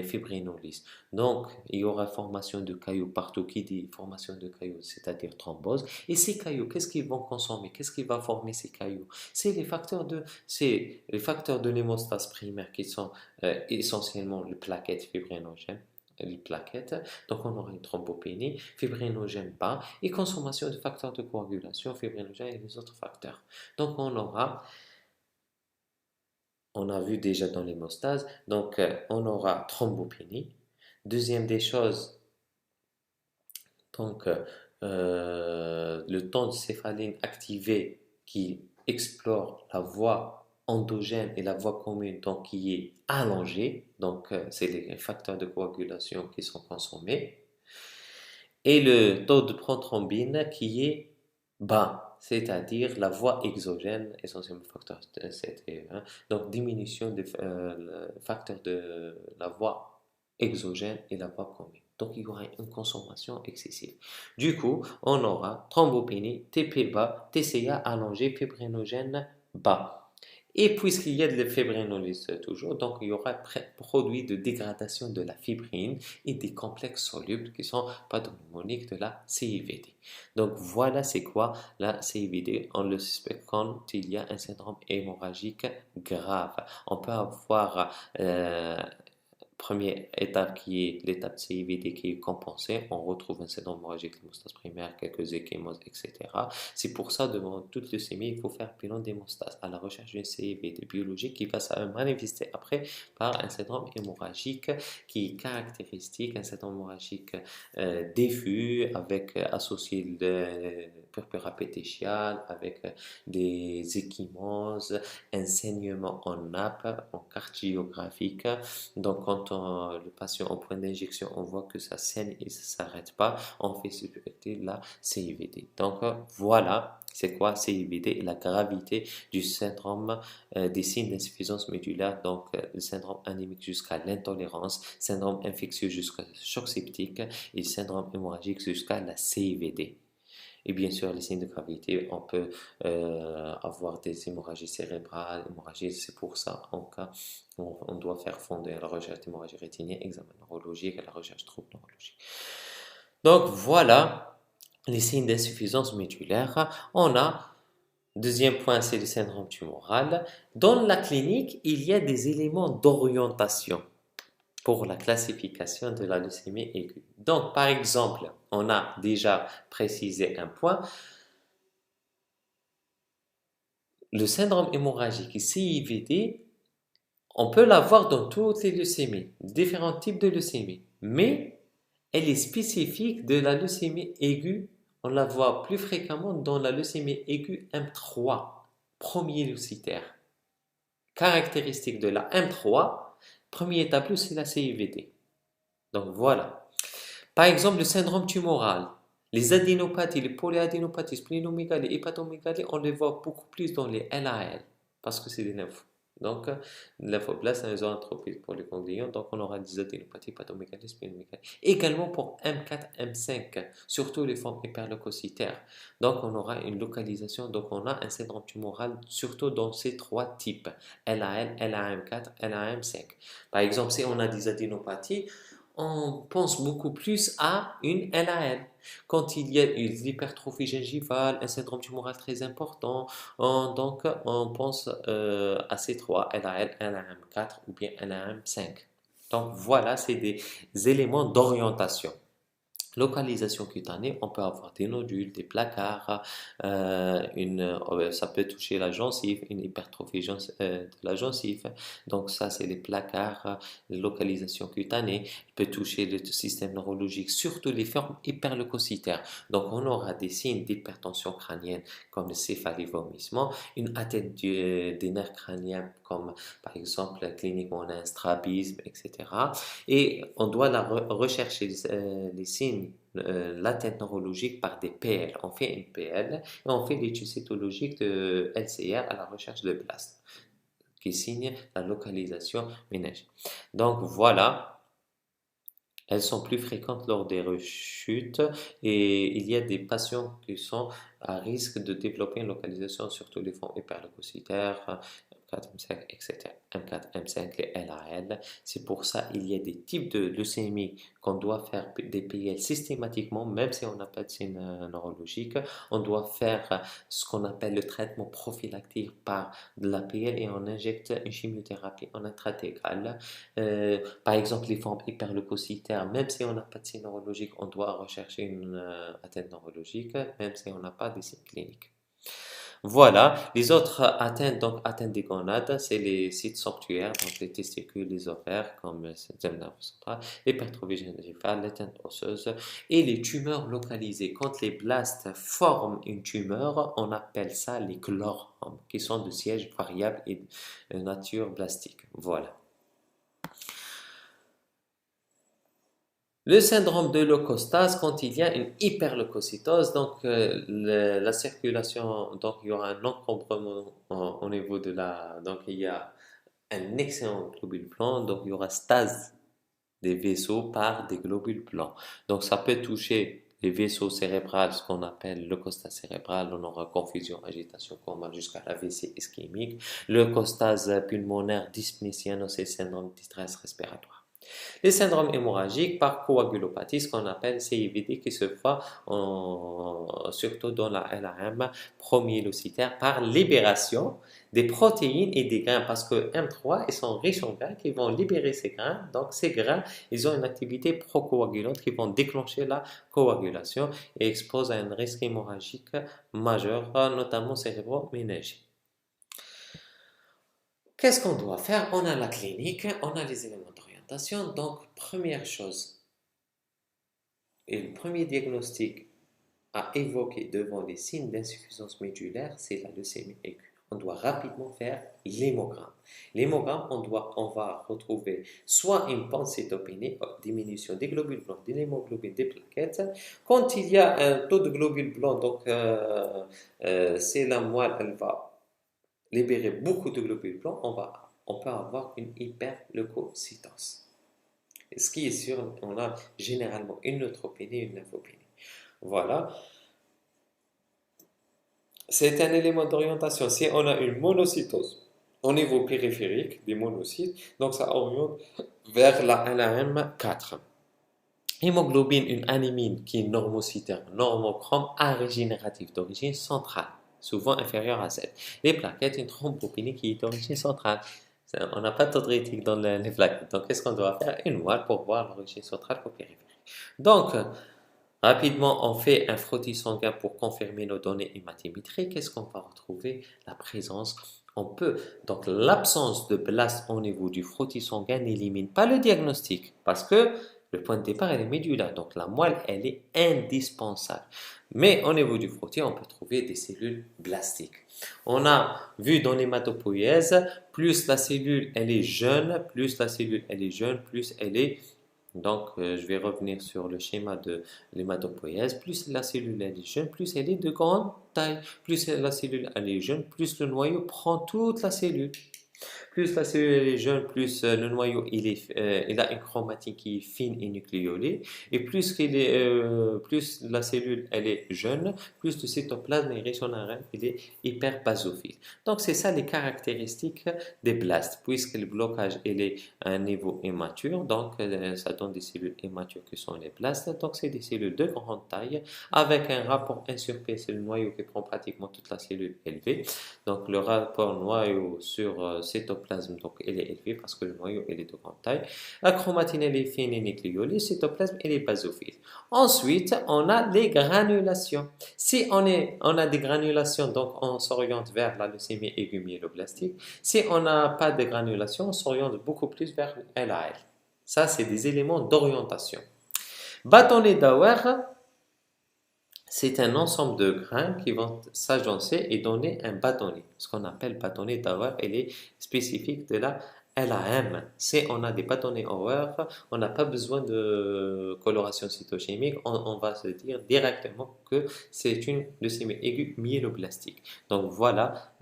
fibrinolyse. Donc il y aura formation de caillots partout. Qui dit formation de caillots, c'est-à-dire thrombose. Et ces caillots, qu'est-ce qu'ils vont consommer? Qu'est-ce qui va former ces caillots? C'est les facteurs de l'hémostase primaire qui sont essentiellement les plaquettes fibrinogènes, les plaquettes. Donc on aura une thrombopénie, fibrinogène bas et consommation de facteurs de coagulation, fibrinogène et les autres facteurs. Donc on a vu déjà dans l'hémostase, donc on aura thrombopénie. Deuxième des choses, donc le tond de céphaline activé qui explore la voie endogène et la voie commune, donc qui est allongée, donc c'est les facteurs de coagulation qui sont consommés, et le taux de prothrombine qui est bas, c'est-à-dire la voie exogène, essentiellement facteur 7 et 1, donc diminution des facteurs de la voie exogène et la voie commune. Donc il y aura une consommation excessive. Du coup, on aura thrombopénie, TP bas, TCA allongé, fibrinogène bas. Et puisqu'il y a de la fibrinolyse toujours, donc il y aura produit de dégradation de la fibrine et des complexes solubles qui sont pathognomoniques de la CIVD. Donc voilà c'est quoi la CIVD. On le suspecte quand il y a un syndrome hémorragique grave. On peut avoir première étape qui est l'étape CIVD qui est compensée, on retrouve un syndrome hémorragique, l'hémostase primaire, quelques échémoses, etc. C'est pour ça, devant toute leucémie, il faut faire bilan d'hémostase à la recherche d'une CIVD biologique qui va se manifester après par un syndrome hémorragique qui est caractéristique, un syndrome hémorragique diffus avec associé de purpura pétéchiale, avec des échymoses, un saignement en nappe, en cardiographique. Donc, quand le patient en point d'injection, on voit que ça saigne et ça ne s'arrête pas, on fait suspecter la CIVD. Donc, voilà, c'est quoi CIVD et la gravité du syndrome des signes d'insuffisance médulaire, donc le syndrome anémique jusqu'à l'intolérance, syndrome infectieux jusqu'à choc septique et syndrome hémorragique jusqu'à la CIVD. Et bien sûr, les signes de gravité, on peut avoir des hémorragies cérébrales, hémorragies, c'est pour ça, en cas, on doit faire fonder la recherche d'hémorragie rétinienne, examen neurologique et la recherche de troubles neurologiques. Donc voilà les signes d'insuffisance médulaire. On a, deuxième point, c'est le syndrome tumoral. Dans la clinique, il y a des éléments d'orientation pour la classification de la leucémie aiguë. Donc, par exemple, on a déjà précisé un point. Le syndrome hémorragique CIVD, on peut l'avoir dans toutes les leucémies, différents types de leucémies, mais elle est spécifique de la leucémie aiguë. On la voit plus fréquemment dans la leucémie aiguë M3, premier leucytaire. Caractéristique de la M3, premier tableau, c'est la CIVD. Donc voilà. Par exemple, le syndrome tumoral, les adénopathies, les polyadénopathies, spllénomégalie, hépatomégalie, on les voit beaucoup plus dans les LAL parce que c'est des Donc, lymphoblaste, un zooanthropique pour les ganglions. Donc, on aura des adénopathies, patomégalie, splénomégalie. Également pour M4, M5, surtout les formes hyperleucocytaires. Donc, on aura une localisation. Donc, on a un syndrome tumoral, surtout dans ces trois types, LAL, LAM4, LAM5. Par exemple, si on a des adénopathies, on pense beaucoup plus à une LAL. Quand il y a une hypertrophie gingivale, un syndrome tumoral très important, donc on pense à ces trois, LAL, LAM4 ou bien LAM5. Donc voilà, c'est des éléments d'orientation. Localisation cutanée, on peut avoir des nodules, des placards, ça peut toucher la gencive, une hypertrophie de la gencive. Donc ça, c'est les placards, localisation cutanée. Il peut toucher le système neurologique, surtout les formes hyperleucocytaires. Donc on aura des signes d'hypertension crânienne comme le céphalée-vomissement, une atteinte des nerfs crâniens comme par exemple cliniquement on a un strabisme, etc. Et on doit rechercher les signes l'atteinte neurologique par des PL. On fait une PL et on fait l'étude cytologique de LCR à la recherche de blast qui signe la localisation ménagère. Donc voilà, elles sont plus fréquentes lors des rechutes et il y a des patients qui sont à risque de développer une localisation, surtout les fonds hyperleucocytaires, M4, M5, etc. M4, M5, les LAL. C'est pour ça qu'il y a des types de leucémie qu'on doit faire des PL systématiquement, même si on n'a pas de signe neurologique. On doit faire ce qu'on appelle le traitement prophylactique par de la PL et on injecte une chimiothérapie en intratécale. Par exemple, les formes hyperleucocytaires, même si on n'a pas de signe neurologique, on doit rechercher une atteinte neurologique, même si on n'a pas de signes cliniques. Voilà, les autres atteintes, donc atteintes des gonades, c'est les sites sanctuaires, donc les testicules, les ovaires, comme le système nerveux central, l'hypertrophie gingivale, l'atteinte osseuse et les tumeurs localisées. Quand les blastes forment une tumeur, on appelle ça les chloromes, qui sont de sièges variables et de nature blastique. Voilà. Le syndrome de leucostase, quand il y a une hyperleucocytose, donc la circulation, donc il y aura un encombrement au niveau de la, donc il y a un excellent globule blanc, donc il y aura stase des vaisseaux par des globules blancs. Donc ça peut toucher les vaisseaux cérébraux, ce qu'on appelle leucostase cérébrale, on aura confusion, agitation, coma jusqu'à l'AVC ischémique, leucostase pulmonaire, dyspnée cyanosémique, syndrome de distress respiratoire. Les syndromes hémorragiques par coagulopathie, ce qu'on appelle CIVD, qui se voit surtout dans la LAM promyélocytaire par libération des protéines et des grains, parce que M3, ils sont riches en grains qui vont libérer ces grains. Donc, ces grains, ils ont une activité procoagulante qui vont déclencher la coagulation et exposent à un risque hémorragique majeur, notamment cérébro-méningé. Qu'est-ce qu'on doit faire? On a la clinique, on a les éléments d'orientation. Donc, première chose, et le premier diagnostic à évoquer devant les signes d'insuffisance médulaire, c'est la leucémie aiguë. On doit rapidement faire l'hémogramme. L'hémogramme, on va retrouver soit une pancytopénie, diminution des globules blancs, de l'hémoglobine, des plaquettes. Quand il y a un taux de globules blancs, donc c'est la moelle, elle va libérer beaucoup de globules blancs, on peut avoir une hyperleucocytose. Et ce qui est sûr, on a généralement une neutropénie et une lymphopénie. Voilà. C'est un élément d'orientation. Si on a une monocytose au niveau périphérique des monocytes, donc ça oriente vers la LAM4. Hémoglobine, une anémie qui est normocytaire, normochrome arégénérative d'origine centrale, souvent inférieure à 7. Les plaquettes, une thrombopénie qui est d'origine centrale. On n'a pas de taux de rétique dans les plaquettes. Donc, qu'est-ce qu'on doit faire? Une moelle pour voir l'origine centrale ou périphérique. Donc, rapidement, on fait un frottis sanguin pour confirmer nos données hématométriques. Qu'est-ce qu'on va retrouver? La présence. Donc l'absence de blast au niveau du frottis sanguin n'élimine pas le diagnostic parce que le point de départ elle est médulaire. Donc la moelle, elle est indispensable. Mais au niveau du frottis, on peut trouver des cellules blastiques. On a vu dans l'hématopoïèse, plus la cellule elle est jeune, plus la cellule elle est jeune, plus elle est donc, je vais revenir sur le schéma de l'hématopoïèse. Plus la cellule elle est jeune, plus elle est de grande taille. Plus la cellule elle est jeune, plus le noyau prend toute la cellule. Plus la cellule est jeune, plus le noyau il a une chromatine qui est fine et nucléolée. Et plus la cellule elle est jeune, plus le cytoplasme est riche en ARN, il est hyper basophile. Donc c'est ça les caractéristiques des blastes. Puisque le blocage il est à un niveau immature, donc ça donne des cellules immatures qui sont les blastes. Donc c'est des cellules de grande taille avec un rapport 1 sur P, c'est le noyau qui prend pratiquement toute la cellule élevée. Donc le rapport noyau sur cytoplasme, donc il est élevé parce que le noyau il est de grande taille. La chromatine elle est fine et nucléolée, le cytoplasme il est basophile. Ensuite, on a les granulations. Si on a des granulations, donc on s'oriente vers la leucémie aiguë myéloblastique. Si on n'a pas de granulation, on s'oriente beaucoup plus vers LAL. Ça, c'est des éléments d'orientation. Bâtonnet d'Auer, c'est un ensemble de grains qui vont s'agencer et donner un bâtonnet. Ce qu'on appelle bâtonnet d'Auer, il est spécifique de la LAM. Si on a des bâtonnets Auer, on n'a pas besoin de coloration cytochimique, on va se dire directement que c'est une leucémie aiguë myéloblastique. Donc voilà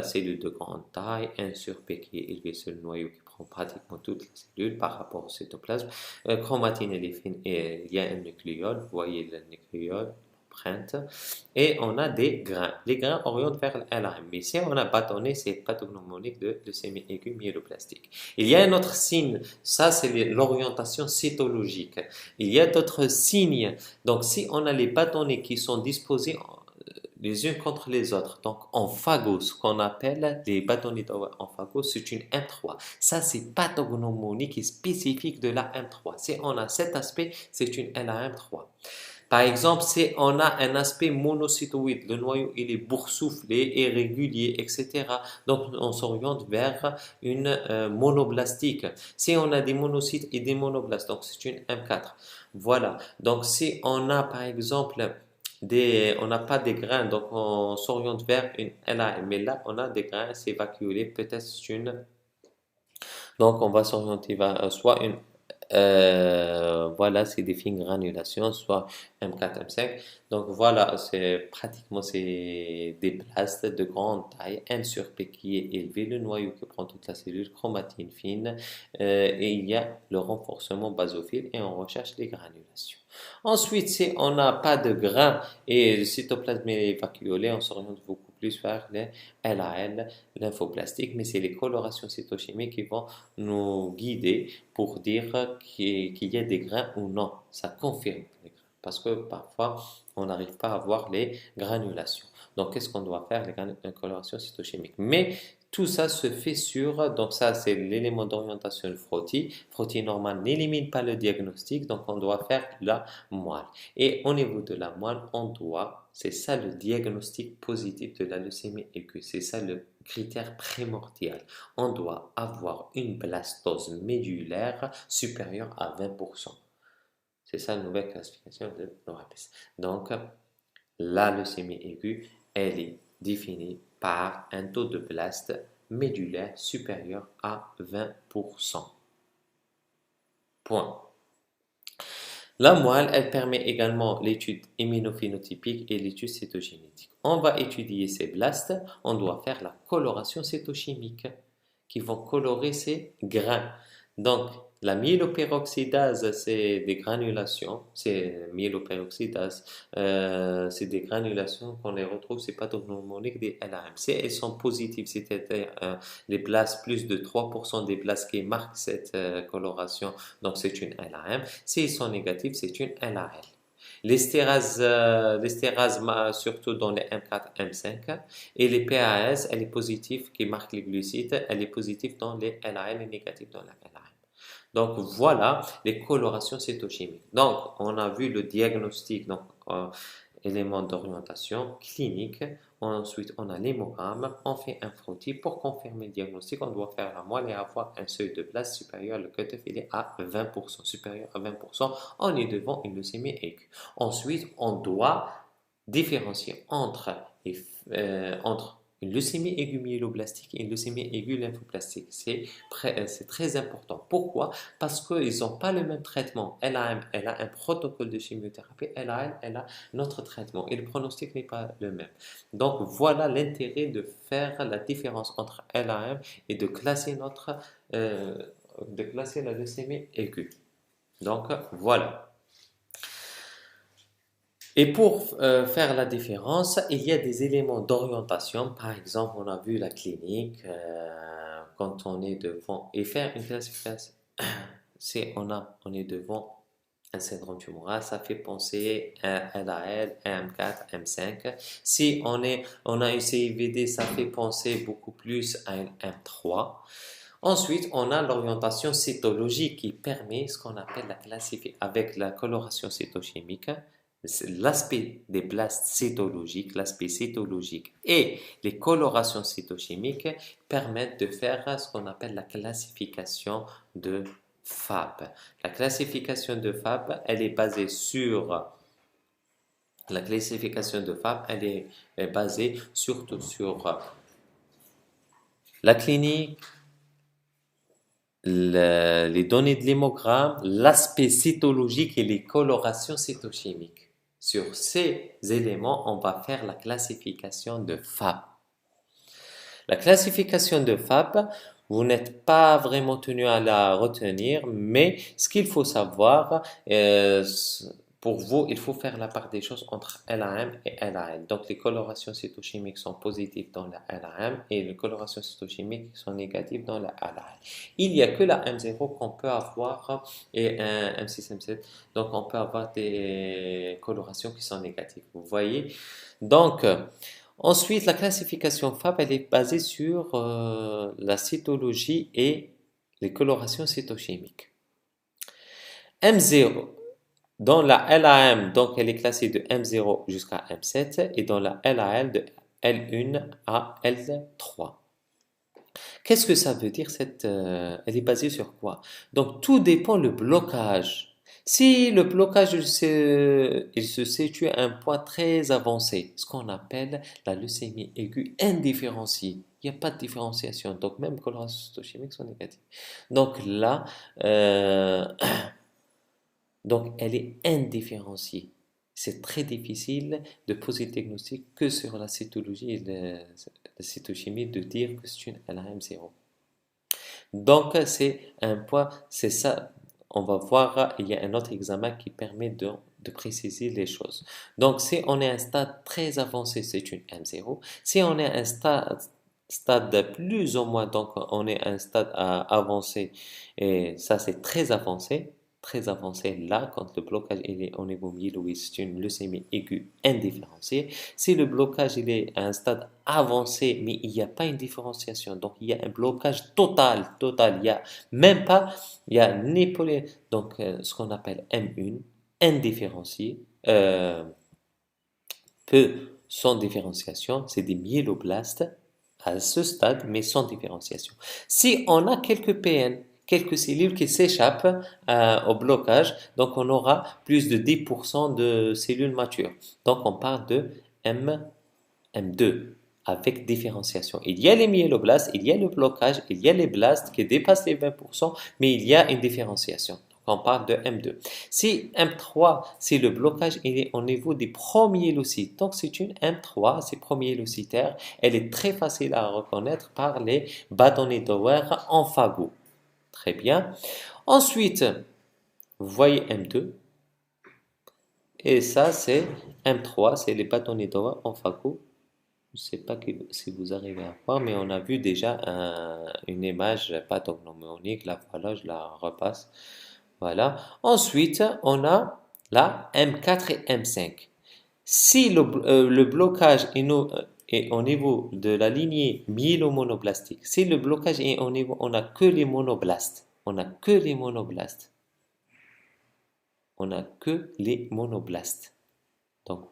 cellule de grande taille, 1 sur P qui est élevé sur le noyau qui prend pratiquement toutes les cellules par rapport au cytoplasme. Chromatine elle est fine et il y a un nucléole, vous voyez le nucléole. Et on a des grains. Les grains orientent vers l'ARM. Mais si on a bâtonnet, c'est pathognomonique de leucémie aiguë myéloblastique. Il y a un autre signe, ça c'est l'orientation cytologique. Il y a d'autres signes. Donc si on a les bâtonnets qui sont disposés les unes contre les autres, donc en phagos, ce qu'on appelle les bâtonnets en phagos, c'est une M3. Ça c'est pathognomonique et spécifique de la M3. Si on a cet aspect, c'est une LAM3. Par exemple, si on a un aspect monocytoïde, le noyau il est boursouflé, irrégulier, etc. Donc on s'oriente vers une monoblastique. Si on a des monocytes et des monoblastes, donc c'est une M4. Voilà. Donc si on a par exemple on n'a pas des grains, donc on s'oriente vers une LA. Mais là, on a des grains, c'est vacuolé, peut-être une. Donc on va s'orienter vers soit une voilà, c'est des fines granulations, soit M4, M5. Donc voilà, c'est des blastes de grande taille, 1 sur P qui est élevé, le noyau qui prend toute la cellule, chromatine fine, et il y a le renforcement basophile et on recherche les granulations. Ensuite, si on n'a pas de grains et le cytoplasme est vacuolé, on s'oriente beaucoup plus vers les LAL, lymphoblastique, mais c'est les colorations cytochimiques qui vont nous guider pour dire qu'il y a des grains ou non. Ça confirme les grains. Parce que parfois, on n'arrive pas à voir les granulations. Donc, qu'est-ce qu'on doit faire? Les colorations cytochimiques. Mais tout ça se fait donc ça c'est l'élément d'orientation frottis. Frottis normal n'élimine pas le diagnostic, donc on doit faire la moelle. Et au niveau de la moelle, c'est ça le diagnostic positif de la leucémie aiguë, c'est ça le critère primordial. On doit avoir une blastose médulaire supérieure à 20%. C'est ça la nouvelle classification de l'ORAPS. Donc, la leucémie aiguë, elle est définie par un taux de blast médulaire supérieur à 20%. Point. La moelle, elle permet également l'étude immunophénotypique et l'étude cytogénétique. On va étudier ces blastes, on doit faire la coloration cytochimique qui vont colorer ces grains. Donc, la myéloperoxydase, c'est des granulations, c'est c'est des granulations qu'on les retrouve, c'est pathognomonique des LAM. Si elles sont positives, c'est-à-dire les blastes, plus de 3% des blastes qui marquent cette coloration, donc c'est une LAM. S'ils sont négatifs, c'est une LAL. L'estérase, surtout dans les M4, M5, et les PAS, elle est positive, qui marque les glucides, elle est positive dans les LAL et négative dans la LAM. Donc voilà les colorations cytochimiques. Donc on a vu le diagnostic, donc élément d'orientation clinique. Ensuite on a l'hémogramme, on fait un frottis pour confirmer le diagnostic. On doit faire la moelle et avoir un seuil de place supérieur, le cutoff il est à 20%, supérieur à 20%. On est devant une leucémie aiguë. Ensuite on doit différencier entre une leucémie aiguë myéloblastique et une leucémie aiguë lymphoblastique. C'est très important. Pourquoi? Parce qu'ils n'ont pas le même traitement. Elle a un protocole de chimiothérapie. Elle a notre traitement. Et le pronostic n'est pas le même. Donc, voilà l'intérêt de faire la différence entre LAM et euh, de classer la leucémie aiguë. Donc, voilà. Et pour faire la différence, il y a des éléments d'orientation. Par exemple, on a vu la clinique quand on est devant et faire une classification. Si on est devant un syndrome tumoral, ça fait penser à LAL, M4, M5. Si on a une CIVD, ça fait penser beaucoup plus à une M3. Ensuite, on a l'orientation cytologique qui permet ce qu'on appelle la classification avec la coloration cytochimique. L'aspect des blastes cytologiques, l'aspect cytologique et les colorations cytochimiques permettent de faire ce qu'on appelle la classification de FAB. La classification de FAB, elle est basée sur la classification de FAB, elle est basée surtout sur la clinique, les données de l'hémogramme, l'aspect cytologique et les colorations cytochimiques. Sur ces éléments, on va faire la classification de FAB. La classification de FAB, vous n'êtes pas vraiment tenu à la retenir, mais ce qu'il faut savoir, pour vous, il faut faire la part des choses entre LAM et LAL. Donc, les colorations cytochimiques sont positives dans la LAM et les colorations cytochimiques sont négatives dans la LAL. Il n'y a que la M0 qu'on peut avoir et un M6, M7. Donc, on peut avoir des colorations qui sont négatives. Vous voyez? Donc, ensuite, la classification FAB, elle est basée sur la cytologie et les colorations cytochimiques. M0, dans la LAM, donc elle est classée de M0 jusqu'à M7 et dans la LAL de L1 à L3. Qu'est-ce que ça veut dire elle est basée sur quoi? Donc tout dépend le blocage. Si le blocage il se situe à un point très avancé, ce qu'on appelle la leucémie aiguë indifférenciée, il n'y a pas de différenciation. Donc même colorations cytochimiques sont négatives. Donc là, donc elle est indifférenciée. C'est très difficile de poser le diagnostic que sur la cytologie et la cytochimie de dire que c'est une LAM0. Donc c'est un point, c'est ça. On va voir, il y a un autre examen qui permet de préciser les choses. Donc si on est à un stade très avancé, c'est une M0. Si on est à un stade plus ou moins, donc on est à un stade avancé, et ça c'est très avancé là, quand le blocage il est au niveau myéloïde, c'est une leucémie aiguë indifférenciée. Si le blocage il est à un stade avancé, mais il n'y a pas une différenciation, donc il y a un blocage total, il y a même pas, il y a ni donc ce qu'on appelle M1, indifférencié, peu sans différenciation, c'est des myéloblastes à ce stade, mais sans différenciation. Si on a quelques PN, quelques cellules qui s'échappent au blocage, donc on aura plus de 10% de cellules matures. Donc on parle de M2 avec différenciation. Il y a les myéloblastes, il y a le blocage, il y a les blastes qui dépassent les 20%, mais il y a une différenciation. On parle de M2. Si M3, c'est le blocage, il est au niveau des premiers leucocytes. Donc c'est une M3, c'est premier leucocytaire. Elle est très facile à reconnaître par les bâtonnets d'Auer en phago. Très bien. Ensuite, vous voyez M2. Et ça, c'est M3, c'est les bâtonnets d'Auer en phago. Je ne sais pas si vous arrivez à voir, mais on a vu déjà une image pathognomonique. Là, voilà, je la repasse. Voilà. Ensuite, on a la M4 et M5. Si le blocage est au niveau de la lignée myélomonoblastique, si le blocage est au niveau, on n'a que les monoblastes. On n'a que les monoblastes. On n'a que les monoblastes. Donc,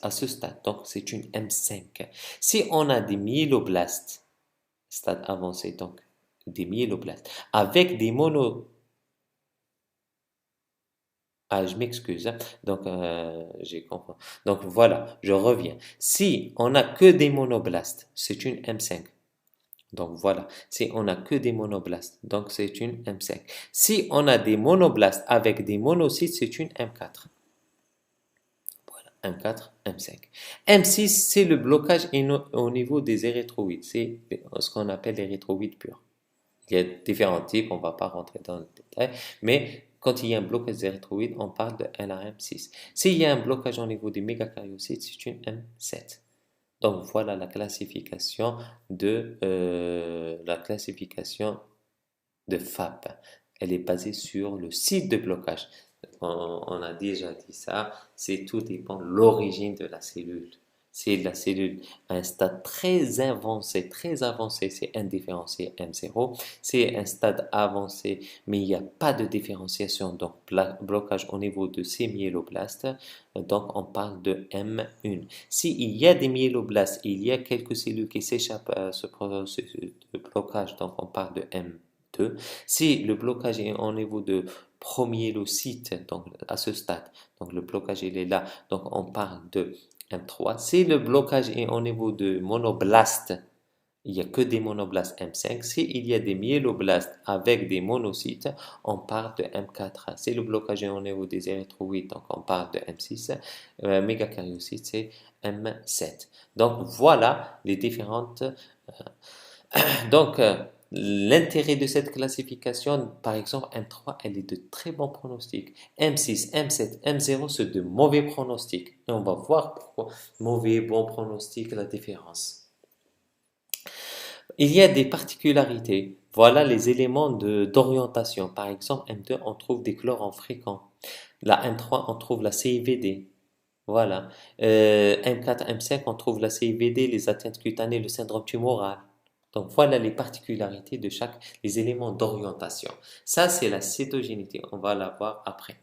à ce stade, donc c'est une M5. Si on a des myéloblastes, stade avancé, donc des myéloblastes, avec des Ah, je m'excuse, hein. Donc, j'ai compris. Donc, voilà, je reviens. Si on n'a que des monoblastes, c'est une M5. Donc, voilà. Si on n'a que des monoblastes, donc c'est une M5. Si on a des monoblastes avec des monocytes, c'est une M4. Voilà, M4, M5. M6, c'est le blocage au niveau des érythroïdes. C'est ce qu'on appelle l'érythroïde pur. Il y a différents types, on ne va pas rentrer dans le détail, mais quand il y a un blocage des érythroïdes, on parle de LRM6. S'il y a un blocage au niveau des mégakaryocytes, c'est une M7. Donc voilà la classification de FAP. Elle est basée sur le site de blocage. On a déjà dit ça, c'est tout dépend de l'origine de la cellule. C'est la cellule à un stade très avancé, c'est indifférencié M0. C'est un stade avancé, mais il n'y a pas de différenciation, donc blocage au niveau de ces myéloblastes. Donc on parle de M1. S'il y a des myéloblastes, il y a quelques cellules qui s'échappent à ce processus de blocage, donc on parle de M2. Si le blocage est au niveau de promyélocyte, donc à ce stade, donc le blocage il est là, donc on parle de M3. Si le blocage est au niveau de monoblastes, il n'y a que des monoblastes M5. S'il y a des myéloblastes avec des monocytes, on parle de M4. Si le blocage est au niveau des érythroïdes, donc on parle de M6. Mégakaryocytes, c'est M7. Donc voilà les différentes donc, l'intérêt de cette classification, par exemple, M3, elle est de très bons pronostics. M6, M7, M0, c'est de mauvais pronostics. Et on va voir pourquoi mauvais, bon pronostic, la différence. Il y a des particularités. Voilà les éléments d'orientation. Par exemple, M2, on trouve des chlorons fréquents. La M3, on trouve la CIVD. Voilà. M4, M5, on trouve la CIVD, les atteintes cutanées, le syndrome tumoral. Donc voilà les particularités de les éléments d'orientation. Ça, c'est la cytogénétique. On va la voir après.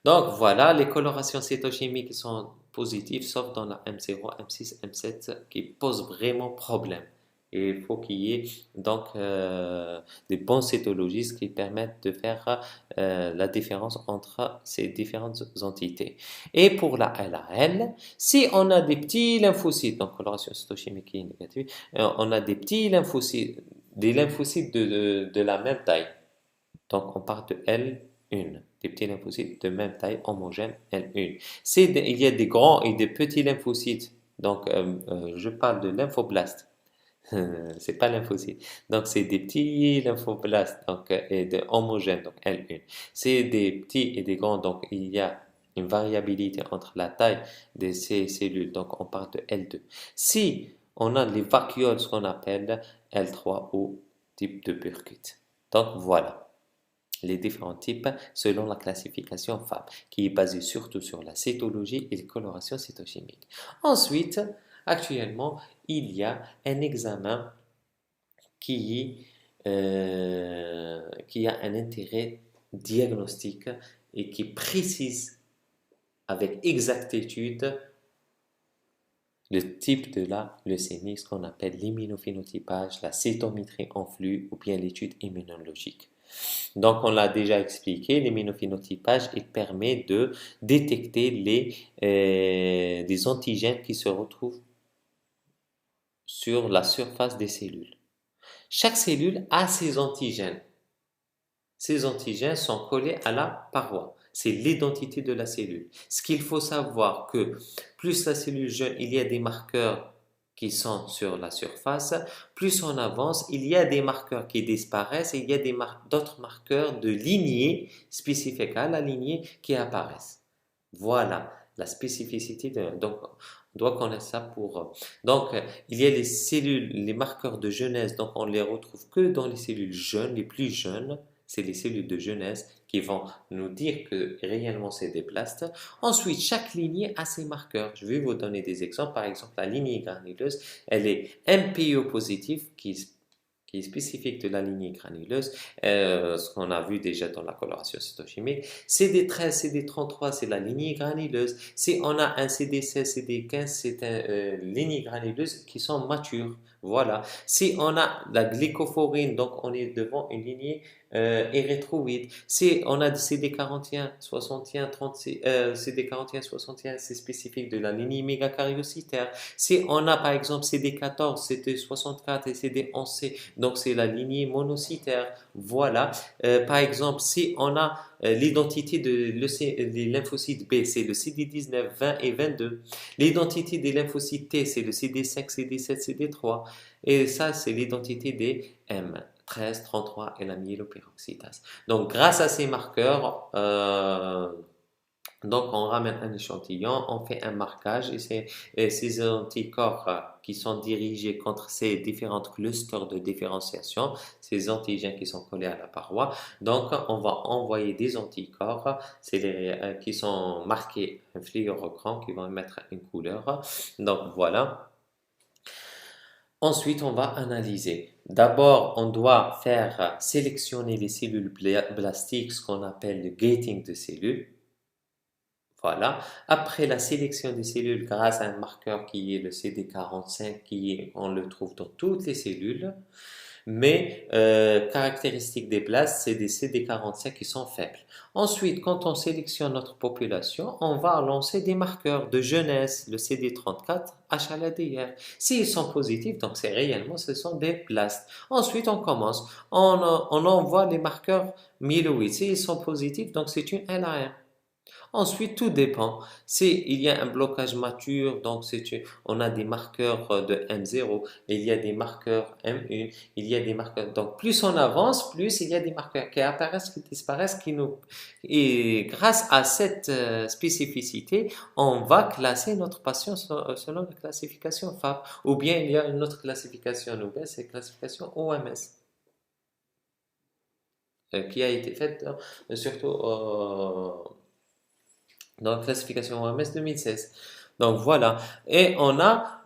Donc voilà, les colorations cytochimiques sont positives, sauf dans la M0, M6, M7 qui posent vraiment problème. Et il faut qu'il y ait donc des bons cytologistes qui permettent de faire la différence entre ces différentes entités. Et pour la LAL, si on a des petits lymphocytes, donc coloration cytochimique qui est négative, on a des petits lymphocytes, des lymphocytes de la même taille. Donc on parle de L1, des petits lymphocytes de même taille homogène L1. Il y a des grands et des petits lymphocytes. Donc je parle de lymphoblastes. C'est pas lymphocyte. Donc, c'est des petits lymphoblastes donc, et de homogènes, donc L1. C'est des petits et des grands, donc il y a une variabilité entre la taille de ces cellules. Donc, on parle de L2. Si on a les vacuoles, ce qu'on appelle L3 ou type de Burkitt. Donc, voilà les différents types selon la classification FAB, qui est basée surtout sur la cytologie et la coloration cytochimique. Ensuite, actuellement, il y a un examen qui a un intérêt diagnostique et qui précise avec exactitude le type de la leucémie, ce qu'on appelle l'immunophénotypage, la cytométrie en flux ou bien l'étude immunologique. Donc, on l'a déjà expliqué, l'immunophénotypage, il permet de détecter des antigènes qui se retrouvent sur la surface des cellules. Chaque cellule a ses antigènes. Ces antigènes sont collés à la paroi. C'est l'identité de la cellule. Ce qu'il faut savoir que plus la cellule jeune, il y a des marqueurs qui sont sur la surface, plus on avance, il y a des marqueurs qui disparaissent et il y a d'autres marqueurs de lignée spécifiques à la lignée qui apparaissent. Voilà la spécificité. Donc, on doit connaître ça pour... Donc, il y a les cellules, les marqueurs de jeunesse, donc on les retrouve que dans les cellules jeunes, les plus jeunes. C'est les cellules de jeunesse qui vont nous dire que réellement c'est des blastes. Ensuite, chaque lignée a ses marqueurs. Je vais vous donner des exemples. Par exemple, la lignée granuleuse, elle est MPO positive qui est spécifique de la lignée granuleuse, ce qu'on a vu déjà dans la coloration cytochimique. CD13, CD33, c'est la lignée granuleuse. Si on a un CD16, CD15, c'est une lignée granuleuse qui sont matures. Voilà. Si on a la glycophorine, donc on est devant une lignée érythroïde. Si on a CD41, 61, 36, CD41, 61, c'est spécifique de la lignée mégacaryocytaire. Si on a par exemple CD14, CD64 et CD11C, donc c'est la lignée monocytaire. Voilà. Par exemple, si on a l'identité des lymphocytes B, c'est le CD19, 20 et 22. L'identité des lymphocytes T, c'est le CD5, CD7, CD3. Et ça, c'est l'identité des M. 13, 33 et la myéloperoxydase. Donc, grâce à ces marqueurs, donc on ramène un échantillon, on fait un marquage et ces anticorps qui sont dirigés contre ces différents clusters de différenciation, ces antigènes qui sont collés à la paroi. Donc, on va envoyer des anticorps, qui sont marqués un fluorochrome qui vont émettre une couleur. Donc, voilà. Ensuite, on va analyser. D'abord, on doit faire sélectionner les cellules blastiques, ce qu'on appelle le gating de cellules. Voilà. Après la sélection des cellules grâce à un marqueur qui est le CD45, on le trouve dans toutes les cellules. Mais caractéristique des blastes, c'est des CD45 qui sont faibles. Ensuite, quand on sélectionne notre population, on va lancer des marqueurs de jeunesse, le CD34, HLA-DR. S'ils sont positifs, donc c'est réellement, ce sont des blastes. Ensuite, on commence. On envoie les marqueurs myéloïdes. S'ils sont positifs, donc c'est une LAM. Ensuite, tout dépend. S'il y a un blocage mature, donc on a des marqueurs de M0, il y a des marqueurs M1, il y a des marqueurs. Donc, plus on avance, plus il y a des marqueurs qui apparaissent, qui disparaissent, Et grâce à cette spécificité, on va classer notre patient selon la classification FAB. Ou bien il y a une autre classification nouvelle, c'est la classification OMS, qui a été faite surtout dans la classification OMS 2016. Donc voilà. Et on a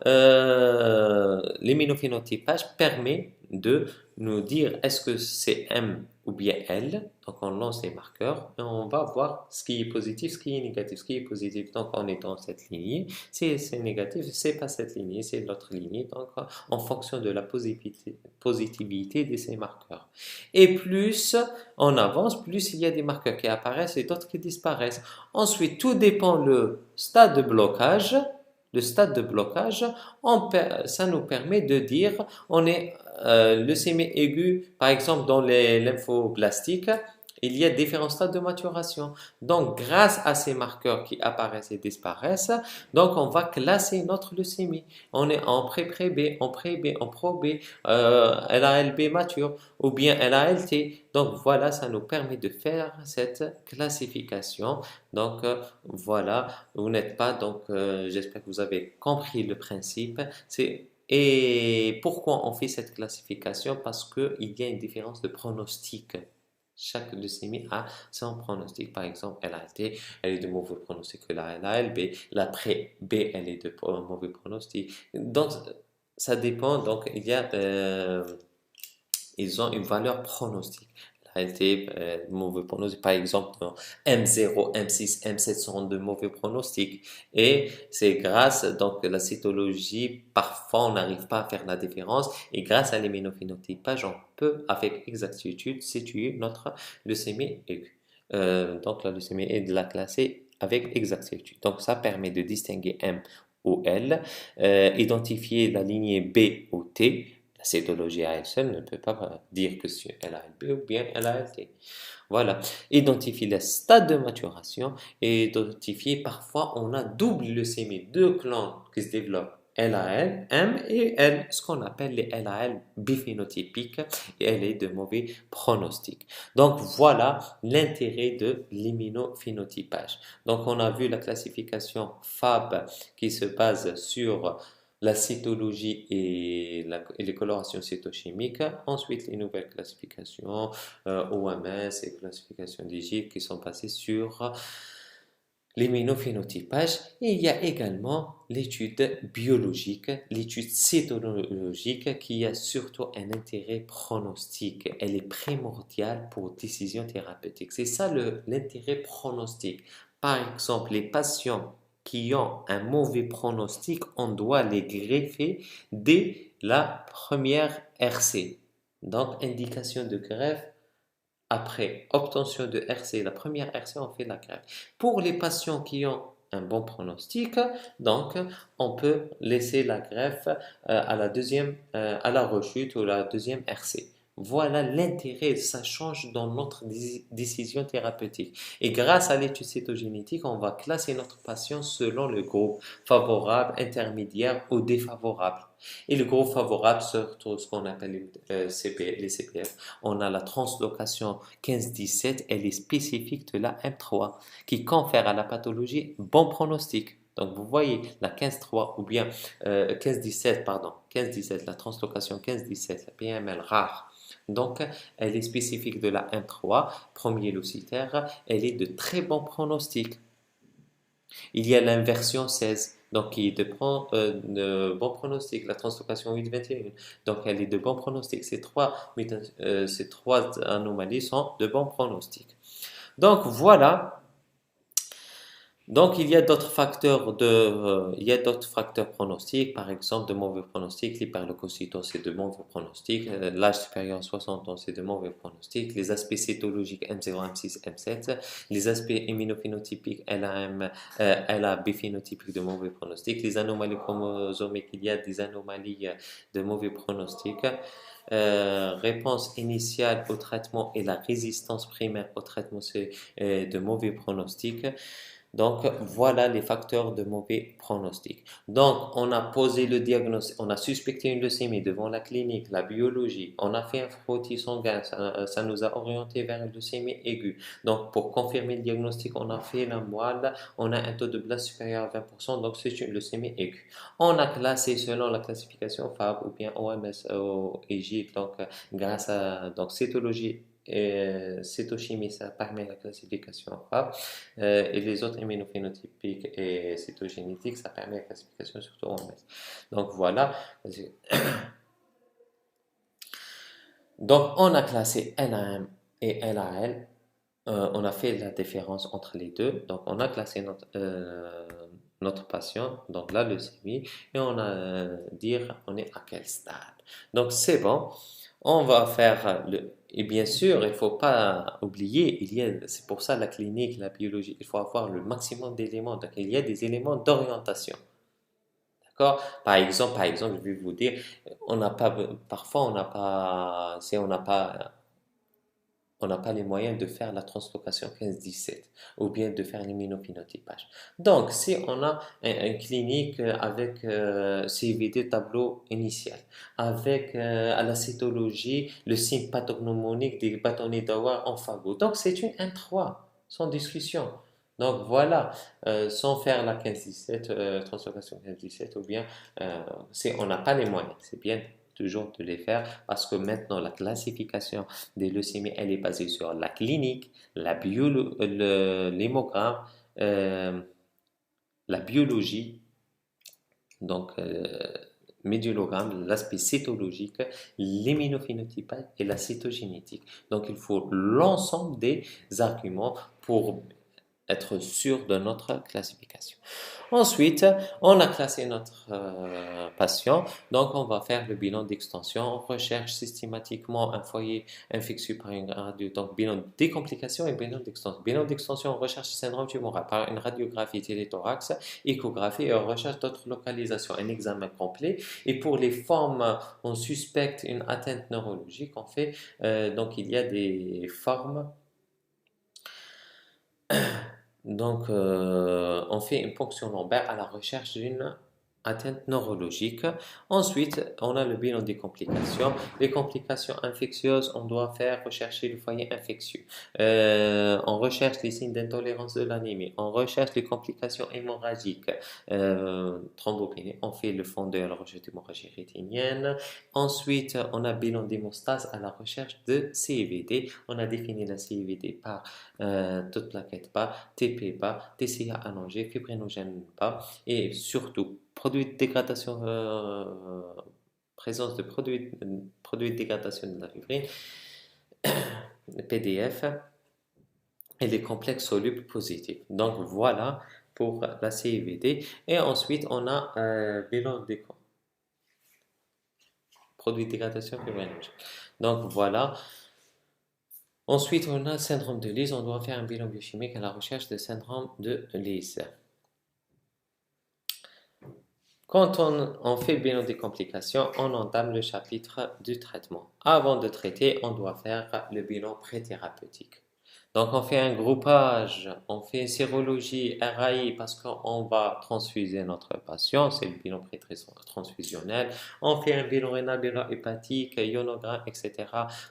l'immunophénotypage permet de nous dire est-ce que c'est M ou bien L. Donc on lance les marqueurs et on va voir ce qui est positif, ce qui est négatif. Ce qui est positif, donc on est dans cette lignée. Si c'est négatif, c'est pas cette lignée, c'est l'autre lignée. Donc en fonction de la positivité de ces marqueurs. Et plus on avance, plus il y a des marqueurs qui apparaissent et d'autres qui disparaissent. Ensuite, tout dépend le stade de blocage. Le stade de blocage, ça nous permet de dire on est leucémie aiguë, par exemple dans les lymphoblastiques, il y a différents stades de maturation. Donc, grâce à ces marqueurs qui apparaissent et disparaissent, donc on va classer notre leucémie. On est en pré-B, en pré-B, en pro-B, LALB mature ou bien LALT. Donc, voilà, ça nous permet de faire cette classification. Donc, voilà, vous n'êtes pas, donc j'espère que vous avez compris le principe. Et pourquoi on fait cette classification? Parce qu'il y a une différence de pronostic. Chaque leucémie a son pronostic. Par exemple, LALT, elle est de mauvais pronostic que la LALB. La pré-B, elle est de mauvais pronostic. Donc, ça dépend. Donc, ils ont une valeur pronostique. Réalité, mauvais pronostic. Par exemple, M0, M6, M7 sont de mauvais pronostics. Et c'est grâce, donc, la cytologie, parfois on n'arrive pas à faire la différence. Et grâce à l'immunophénotypage, on peut avec exactitude situer notre leucémie aiguë. Donc, la leucémie est de la classer avec exactitude. Donc, ça permet de distinguer M ou L, identifier la lignée B ou T. La cytologie à elle seule ne peut pas dire que c'est LALB ou bien LALT. Voilà. Identifier le stade de maturation et identifier parfois on a double leucémie, deux clans qui se développent. LAL, M et L, ce qu'on appelle les LAL biphénotypiques et elle est de mauvais pronostic. Donc voilà l'intérêt de l'immunophénotypage. Donc on a vu la classification FAB qui se base sur la cytologie et les colorations cytochimiques. Ensuite, les nouvelles classifications OMS et classifications digit qui sont basées sur l'immunophénotypage. Et il y a également l'étude biologique, l'étude cytologique qui a surtout un intérêt pronostique. Elle est primordiale pour décision thérapeutique. C'est ça l'intérêt pronostique. Par exemple, les patients qui ont un mauvais pronostic, on doit les greffer dès la première RC. Donc, indication de greffe après obtention de RC, la première RC, on fait la greffe. Pour les patients qui ont un bon pronostic, donc on peut laisser la greffe à la deuxième, à la rechute ou la deuxième RC. Voilà l'intérêt, ça change dans notre décision thérapeutique. Et grâce à l'étude cytogénétique, on va classer notre patient selon le groupe favorable, intermédiaire ou défavorable. Et le groupe favorable, surtout ce qu'on appelle les CPF, on a la translocation 15-17, elle est spécifique de la M3 qui confère à la pathologie bon pronostic. Donc vous voyez la 15-3 ou bien 15-17, pardon, 15-17, la translocation 15-17, la PML rare. Donc, elle est spécifique de la M3, premier leucitaire, elle est de très bon pronostic. Il y a l'inversion 16, donc qui est de bon pronostic, la translocation 8-21, donc elle est de bon pronostic. Ces trois anomalies sont de bon pronostic. Donc voilà. Donc, il y a d'autres facteurs pronostiques, par exemple de mauvais pronostics, l'hyperleucocytose c'est de mauvais pronostics, l'âge supérieur à 60 ans c'est de mauvais pronostics, les aspects cytologiques M0, M6, M7, les aspects immunophénotypiques LAM, LAB phénotypiques de mauvais pronostics, les anomalies chromosomiques, il y a des anomalies de mauvais pronostics. Réponse initiale au traitement et la résistance primaire au traitement c'est de mauvais pronostics. Donc, voilà les facteurs de mauvais pronostic. Donc, on a posé le diagnostic, on a suspecté une leucémie devant la clinique, la biologie, on a fait un frottis sanguin, ça nous a orienté vers une leucémie aiguë. Donc, pour confirmer le diagnostic, on a fait la moelle, on a un taux de blast supérieur à 20%, donc c'est une leucémie aiguë. On a classé selon la classification FAB ou bien OMS ou EGID, donc grâce à cytologie et cytochimie, ça permet la classification FAB. Et les autres immunophénotypiques et cytogénétiques, ça permet la classification surtout en MS. Donc voilà. Donc on a classé LAM et LAL. On a fait la différence entre les deux. Donc on a classé notre patient, donc la leucémie, et on a dire on est à quel stade. Donc c'est bon. On va faire et bien sûr, il ne faut pas oublier, c'est pour ça la clinique, la biologie, il faut avoir le maximum d'éléments. Donc, il y a des éléments d'orientation. D'accord? Par exemple, je vais vous dire, parfois on n'a pas les moyens de faire la translocation 15-17 ou bien de faire l'immunophénotypage. Donc, si on a une clinique avec CVD tableau initial, avec à la cytologie le signe pathognomonique des bâtonnets d'Auer en fagot, donc c'est une M3, sans discussion. Donc voilà, sans faire la 15-17, translocation 15-17, ou bien si on n'a pas les moyens, c'est bien toujours de les faire parce que maintenant la classification des leucémies elle est basée sur la clinique, l'hémogramme, euh, la biologie, donc médiologramme, l'aspect cytologique, l'immunophénotypage et la cytogénétique. Donc il faut l'ensemble des arguments pour être sûr de notre classification. Ensuite, on a classé notre patient, donc on va faire le bilan d'extension. On recherche systématiquement un foyer infectieux par une radio, donc bilan des complications et bilan d'extension. Bilan d'extension, on recherche le syndrome tumoral par une radiographie téléthorax, échographie et on recherche d'autres localisations, un examen complet. Et pour les formes, on suspecte une atteinte neurologique. On fait, donc il y a des formes. Donc, on fait une ponction lombaire à la recherche d'une atteinte neurologique. Ensuite, on a le bilan des complications. Les complications infectieuses, on doit faire rechercher le foyer infectieux. On recherche les signes d'intolérance de l'anémie. On recherche les complications hémorragiques, thrombopénie. On fait le fond de la recherche d'hémorragie rétinienne. Ensuite, on a bilan d'hémostase à la recherche de CIVD. On a défini la CIVD par toute plaquette bas, TP bas, TCA allongé, fibrinogène bas et surtout produits de dégradation, présence de produits de dégradation de la fibrine, PDF et les complexes solubles positifs. Donc voilà pour la CIVD. Et ensuite, on a bilan des produits de dégradation fibrinogen. Donc voilà. Ensuite, on a le syndrome de Lise. On doit faire un bilan biochimique à la recherche du syndrome de Lise. Quand on fait le bilan des complications, on entame le chapitre du traitement. Avant de traiter, on doit faire le bilan préthérapeutique. Donc, on fait un groupage, on fait une sérologie RAI parce qu'on va transfuser notre patient, c'est le bilan pré-transfusionnel. On fait un bilan rénal, bilan hépatique, ionogramme, etc.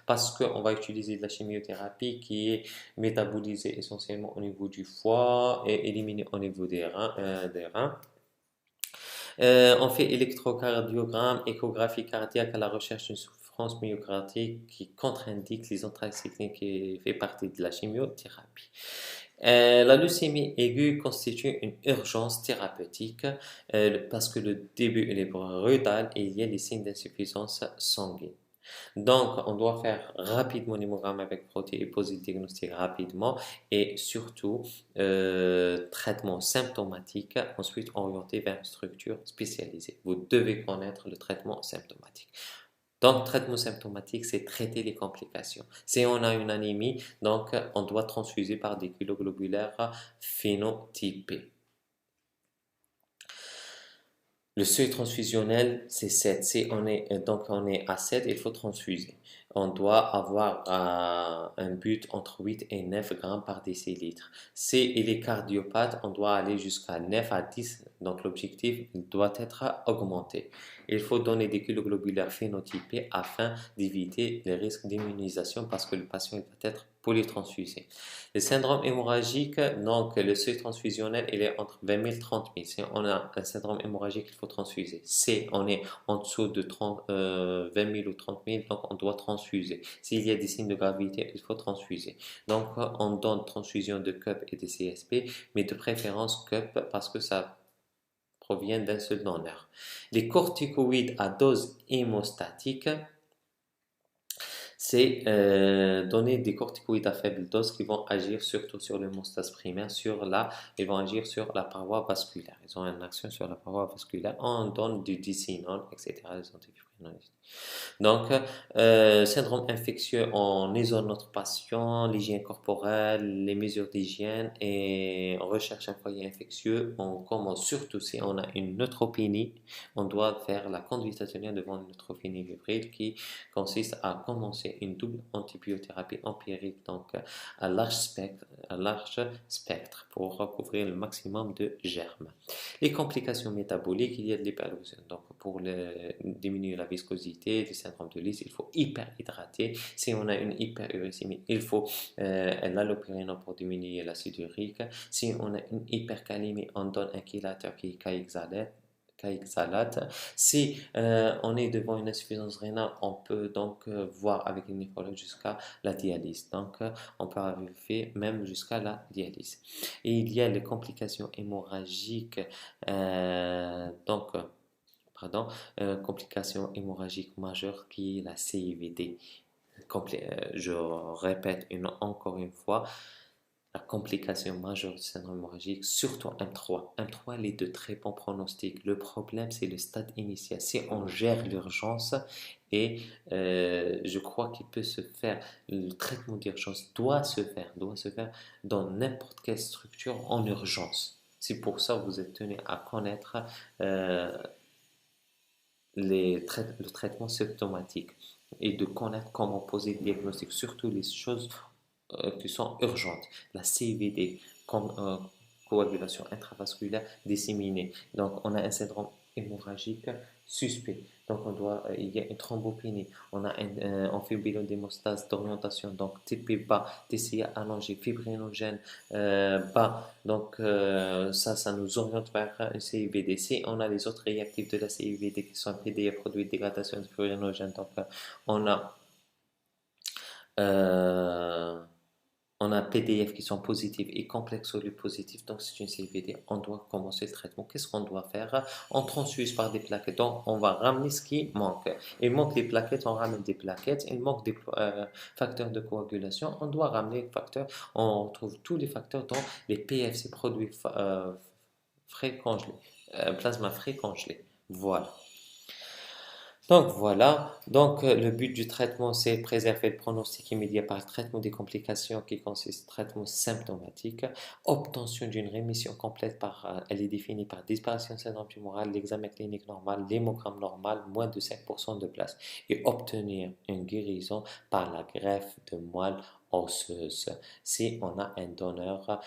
parce qu'on va utiliser de la chimiothérapie qui est métabolisée essentiellement au niveau du foie et éliminée au niveau des reins. On fait électrocardiogramme, échographie cardiaque à la recherche d'une souffrance myocardique qui contre-indique les anthracyclines qui fait partie de la chimiothérapie. La leucémie aiguë constitue une urgence thérapeutique parce que le début est brutal et il y a les signes d'insuffisance sanguine. Donc, on doit faire rapidement l'hémogramme avec protéines et poser le diagnostic rapidement et surtout traitement symptomatique, ensuite orienté vers une structure spécialisée. Vous devez connaître le traitement symptomatique. Donc, traitement symptomatique, c'est traiter les complications. Si on a une anémie, donc on doit transfuser par des globulaires phénotypés. Le seuil transfusionnel, c'est 7. Si on est à 7, il faut transfuser. On doit avoir un but entre 8 et 9 grammes par décilitre. Si il est cardiopathe, on doit aller jusqu'à 9 à 10. Donc l'objectif doit être augmenté. Il faut donner des globulaires phénotypés afin d'éviter les risques d'immunisation parce que le patient va être polytransfusé. Le syndrome hémorragique, donc le seuil transfusionnel, il est entre 20 000 et 30 000. Si on a un syndrome hémorragique, il faut transfuser. Si on est en dessous de 20 000 ou 30 000, donc on doit transfuser. S'il y a des signes de gravité, il faut transfuser. Donc on donne transfusion de CUP et de CSP, mais de préférence CUP parce que ça provient d'un seul donneur. Les corticoïdes à dose hémostatique, c'est donner des corticoïdes à faible dose qui vont agir surtout sur l'hémostase primaire, ils vont agir sur la paroi vasculaire. Ils ont une action sur la paroi vasculaire. On donne du dicinone, etc. Les antifibrinoïdes. Donc, syndrome infectieux, on isole notre patient, l'hygiène corporelle, les mesures d'hygiène et on recherche un foyer infectieux. On commence surtout si on a une neutropénie, on doit faire la conduite athénienne devant une neutropénie fébrile qui consiste à commencer une double antibiothérapie empirique, donc à large spectre pour recouvrir le maximum de germes. Les complications métaboliques, il y a de l'hyperuricémie. Donc, pour diminuer la viscosité du syndrome de Lise, il faut hyperhydrater. Si on a une hyperuricémie, il faut l'allopyrène pour diminuer l'acide urique. Si on a une hypercalémie, on donne un chélateur qui est caïxalate. Si on est devant une insuffisance rénale, on peut donc voir avec une néphrologue jusqu'à la dialyse. Donc, on peut arriver même jusqu'à la dialyse. Et il y a les complications hémorragiques, complication hémorragique majeure qui est la CIVD. Je répète encore une fois, la complication majeure du syndrome hémorragique, surtout M3. M3, il est de très bons pronostics. Le problème, c'est le stade initial. Si on gère l'urgence, et je crois qu'il peut se faire, le traitement d'urgence doit se faire dans n'importe quelle structure en urgence. C'est pour ça que vous êtes tenu à connaître le traitement symptomatique et de connaître comment poser le diagnostic, surtout les choses qui sont urgentes. La CVD, coagulation intravasculaire disséminée. Donc, on a un syndrome hémorragique suspect. Donc, il y a une thrombopénie. On fait un bilan d'hémostase d'orientation. Donc, TP bas, TCA allongé, fibrinogène bas. Donc, ça nous oriente vers un CIVD. Si on a les autres réactifs de la CIVD qui sont PDA, produits de dégradation de fibrinogène, donc on a on a PDF qui sont positifs et complexes positifs, donc c'est une CVD. On doit commencer le traitement. Qu'est-ce qu'on doit faire? On transfuse par des plaquettes. Donc, on va ramener ce qui manque. Il manque des plaquettes, on ramène des plaquettes. Il manque des facteurs de coagulation. On doit ramener les facteurs. On trouve tous les facteurs dans les PFC, produits frais congelé, plasma frais congelé. Voilà. Donc voilà, le but du traitement, c'est préserver le pronostic immédiat par le traitement des complications qui consiste en traitement symptomatique, obtention d'une rémission complète elle est définie par disparition du syndrome tumoral, l'examen clinique normal, l'hémogramme normal, moins de 5% de place, et obtenir une guérison par la greffe de moelle osseuse si on a un donneur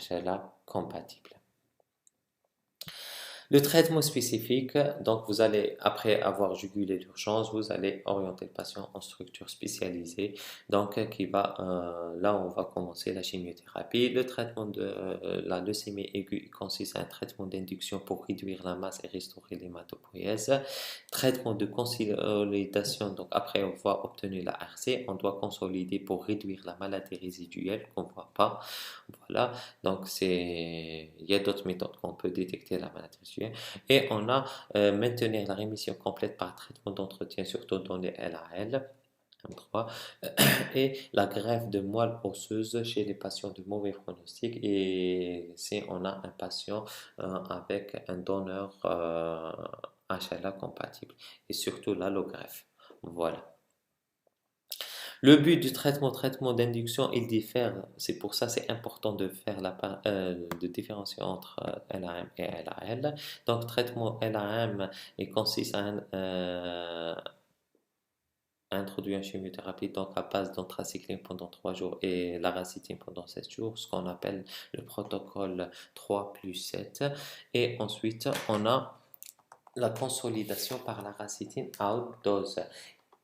HLA compatible. Le traitement spécifique, donc vous allez, après avoir jugulé l'urgence, vous allez orienter le patient en structure spécialisée, donc là on va commencer la chimiothérapie. Le traitement de la leucémie aiguë consiste à un traitement d'induction pour réduire la masse et restaurer l'hématopoïèse. Traitement de consolidation, donc après avoir obtenu la RC, on doit consolider pour réduire la maladie résiduelle qu'on ne voit pas. Voilà, donc il y a d'autres méthodes qu'on peut détecter la maladie résiduelle. Et on a maintenir la rémission complète par traitement d'entretien, surtout dans les LAL. M3, et la greffe de moelle osseuse chez les patients de mauvais pronostic et si on a un patient avec un donneur HLA compatible et surtout l'allogreffe. Voilà. Le but du traitement d'induction, il diffère. C'est pour ça c'est important de faire de différencier entre LAM et LAL. Donc, traitement LAM il consiste à introduire une chimiothérapie donc à base d'anthracycline pendant 3 jours et l'aracitine pendant 7 jours, ce qu'on appelle le protocole 3+7. Et ensuite, on a la consolidation par l'aracitine à haute dose.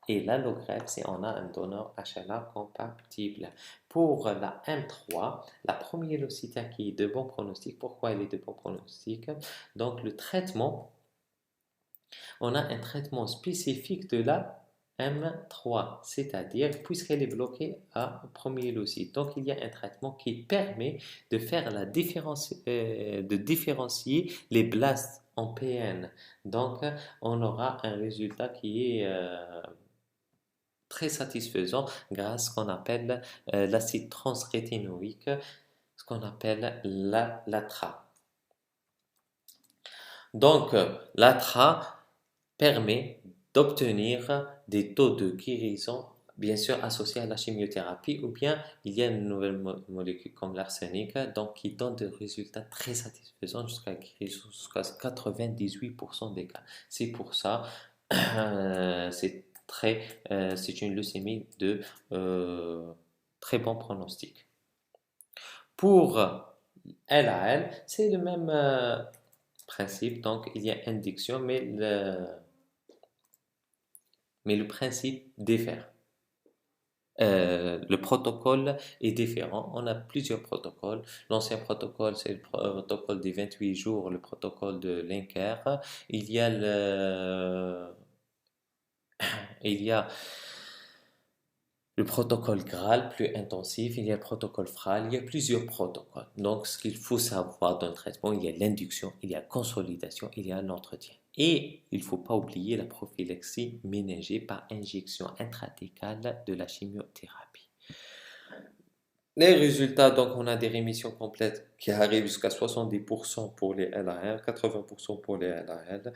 Et l'allogreffe, c'est on a un donneur HLA compatible. Pour la M3, la première leucocyte qui est de bon pronostic. Pourquoi elle est de bon pronostic? Donc le traitement, on a un traitement spécifique de la M3, c'est-à-dire puisqu'elle est bloquée à premier leucocyte. Donc il y a un traitement qui permet de faire de différencier les blastes en PN. Donc on aura un résultat qui est très satisfaisant grâce à ce qu'on appelle l'acide transrétinoïque, ce qu'on appelle l'ATRA. Donc, l'ATRA permet d'obtenir des taux de guérison, bien sûr associés à la chimiothérapie, ou bien il y a une nouvelle molécule comme l'arsenic, donc qui donne des résultats très satisfaisants jusqu'à 98% des cas. C'est pour ça, c'est une leucémie de très bon pronostic. Pour LAL, c'est le même principe, donc il y a induction, mais le principe diffère. Le protocole est différent. On a plusieurs protocoles. L'ancien protocole, c'est le protocole des 28 jours, le protocole de Linker. Il y a le protocole Graal plus intensif, il y a le protocole FRAL, il y a plusieurs protocoles. Donc, ce qu'il faut savoir dans le traitement, il y a l'induction, il y a la consolidation, il y a l'entretien. Et il ne faut pas oublier la prophylaxie ménagée par injection intrathécale de la chimiothérapie. Les résultats, donc on a des rémissions complètes qui arrivent jusqu'à 70% pour les LAL, 80% pour les LAL.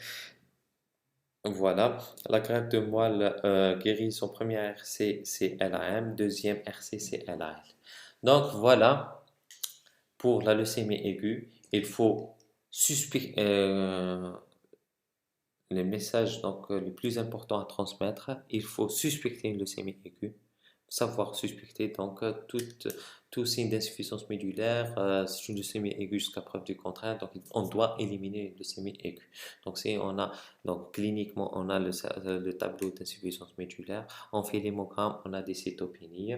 Voilà, la greffe de moelle guérit son premier RC, c'est LAM, deuxième RC, c'est LAL. Donc voilà, pour la leucémie aiguë, il faut le message le plus important à transmettre, il faut suspecter une leucémie aiguë, savoir suspecter tout signe d'insuffisance médulaire, c'est une leucémie aiguë jusqu'à preuve du contraire, donc on doit éliminer une leucémie aiguë. Donc si on a, cliniquement on a le tableau d'insuffisance médulaire, on fait l'hémogramme, on a des cytopénies.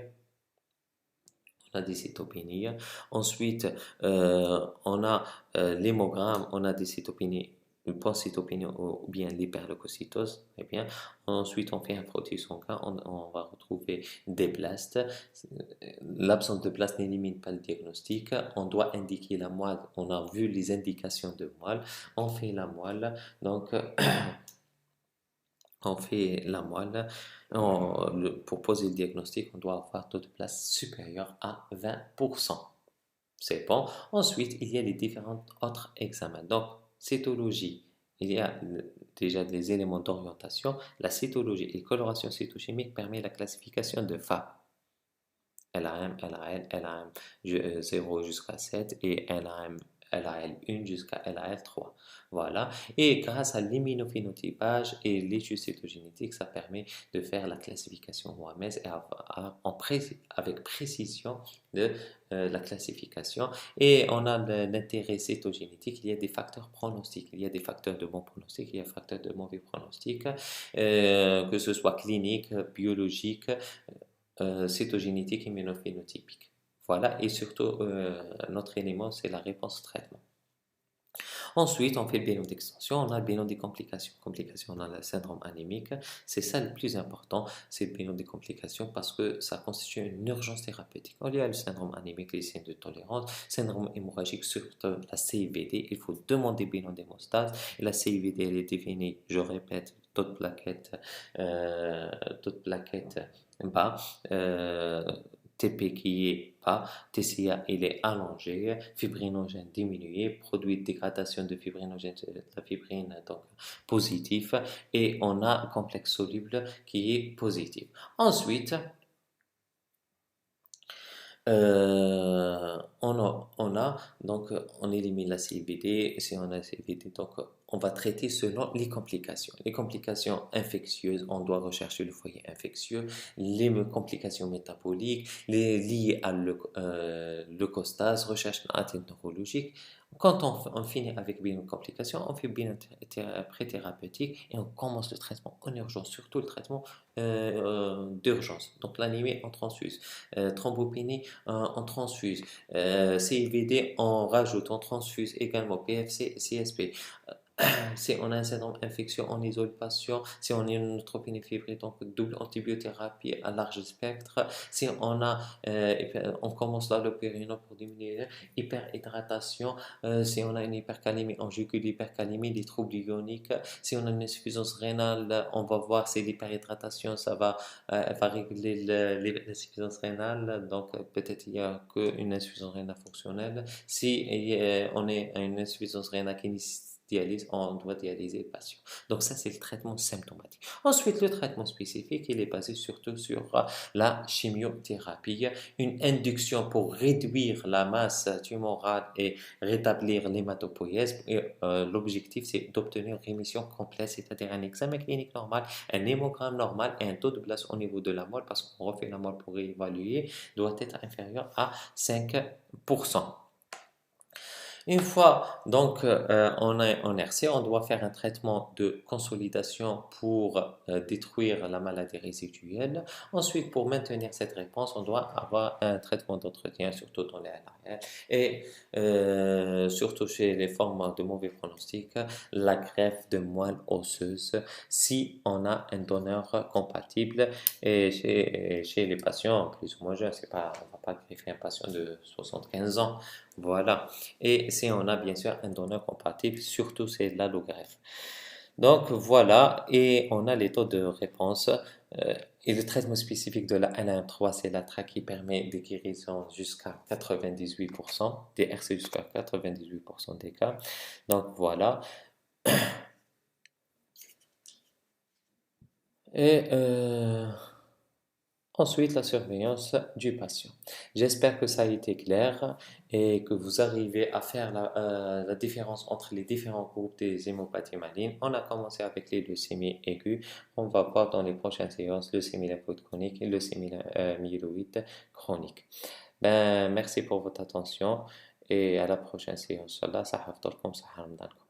Ensuite, on a l'hémogramme, on a des cytopénies, une pancytopénie ou bien l'hyperleucocytose. Très bien. Ensuite, on fait un frottis sanguin, on va retrouver des blastes. L'absence de blastes n'élimine pas le diagnostic. On doit indiquer la moelle. On a vu les indications de moelle. On fait la moelle. Donc, on fait la moelle. Pour poser le diagnostic, on doit avoir taux de place supérieur à 20%. C'est bon. Ensuite, il y a les différents autres examens. Donc, cytologie, il y a déjà des éléments d'orientation. La cytologie et coloration cytochimique permet la classification de FA. LAM, LAL, LAM 0 jusqu'à 7 et LAM, LAL1 jusqu'à LAL3. Voilà. Et grâce à l'immunophénotypage et l'étude cytogénétique, ça permet de faire la classification OMS et avec précision de la classification. Et on a l'intérêt cytogénétique. Il y a des facteurs pronostiques. Il y a des facteurs de bon pronostic, il y a des facteurs de mauvais pronostic, que ce soit clinique, biologique, cytogénétique, immunophénotypique. Voilà, et surtout, notre élément, c'est la réponse au traitement. Ensuite, on fait le bilan d'extension, on a le bilan des complications. Complications, on a le syndrome anémique. C'est ça le plus important, c'est le bilan des complications parce que ça constitue une urgence thérapeutique. Il y a le syndrome anémique, les signes de tolérance, syndrome hémorragique, surtout la CIVD. Il faut demander le bilan d'hémostase. Et la CIVD, elle est définie, je répète, toute plaquette bas, TP qui est bas, TCA il est allongé, fibrinogène diminué, produit de dégradation de fibrinogène, de la fibrine donc positif, et on a un complexe soluble qui est positif. Ensuite, donc on élimine la CVD. Si on a la CVD, donc on va traiter selon les complications. Les complications infectieuses, on doit rechercher le foyer infectieux. Les complications métaboliques, les liées à leucostase, recherche d'atteinte neurologique. Quand on finit avec une complication, on fait bien pré-thérapeutique et on commence le traitement en urgence, surtout le traitement d'urgence. Donc l'anémie en transfuse, thrombopénie en transfuse, CIVD on rajoute, on transfuse également PFC, CSP. Si on a un syndrome infectieux, on isole le patient. Si on a une neutropénie fébrile, donc double antibiothérapie à large spectre. Si on commence l'allopérino pour diminuer l'hyperhydratation. Si on a une hypercalémie, on jugule l'hypercalémie, des troubles ioniques. Si on a une insuffisance rénale, on va voir si l'hyperhydratation, elle va régler l'insuffisance rénale. Donc peut-être il n'y a qu'une insuffisance rénale fonctionnelle. Si on est à une insuffisance rénale qui dialyse, on doit dialyser le patient. Donc ça, c'est le traitement symptomatique. Ensuite, le traitement spécifique, il est basé surtout sur la chimiothérapie, une induction pour réduire la masse tumorale et rétablir l'hématopoïèse. L'objectif, c'est d'obtenir une rémission complète, c'est-à-dire un examen clinique normal, un hémogramme normal et un taux de place au niveau de la moelle, parce qu'on refait la moelle pour évaluer, doit être inférieur à 5%. Une fois donc on est en RC, on doit faire un traitement de consolidation pour détruire la maladie résiduelle. Ensuite, pour maintenir cette réponse, on doit avoir un traitement d'entretien, surtout dans les LRL. Et surtout chez les formes de mauvais pronostic, la greffe de moelle osseuse si on a un donneur compatible. Et chez les patients plus ou moins jeunes, on ne va pas greffer un patient de 75 ans. Voilà. Et si on a bien sûr un donneur compatible, surtout c'est l'allogreffe. Donc voilà, et on a les taux de réponse. Et le traitement spécifique de la LM3, c'est la traque qui permet des guérisons jusqu'à 98%, des RC jusqu'à 98% des cas. Donc voilà. Et ensuite, la surveillance du patient. J'espère que ça a été clair et que vous arrivez à faire la différence entre les différents groupes des hémopathies malignes. On a commencé avec les leucémies aiguës. On va voir dans les prochaines séances leucémie lymphoïde chronique et leucémie myéloïde chronique. Ben, merci pour votre attention et à la prochaine séance. Inch'Allah, صحة فطوركم صحة رمضانكم.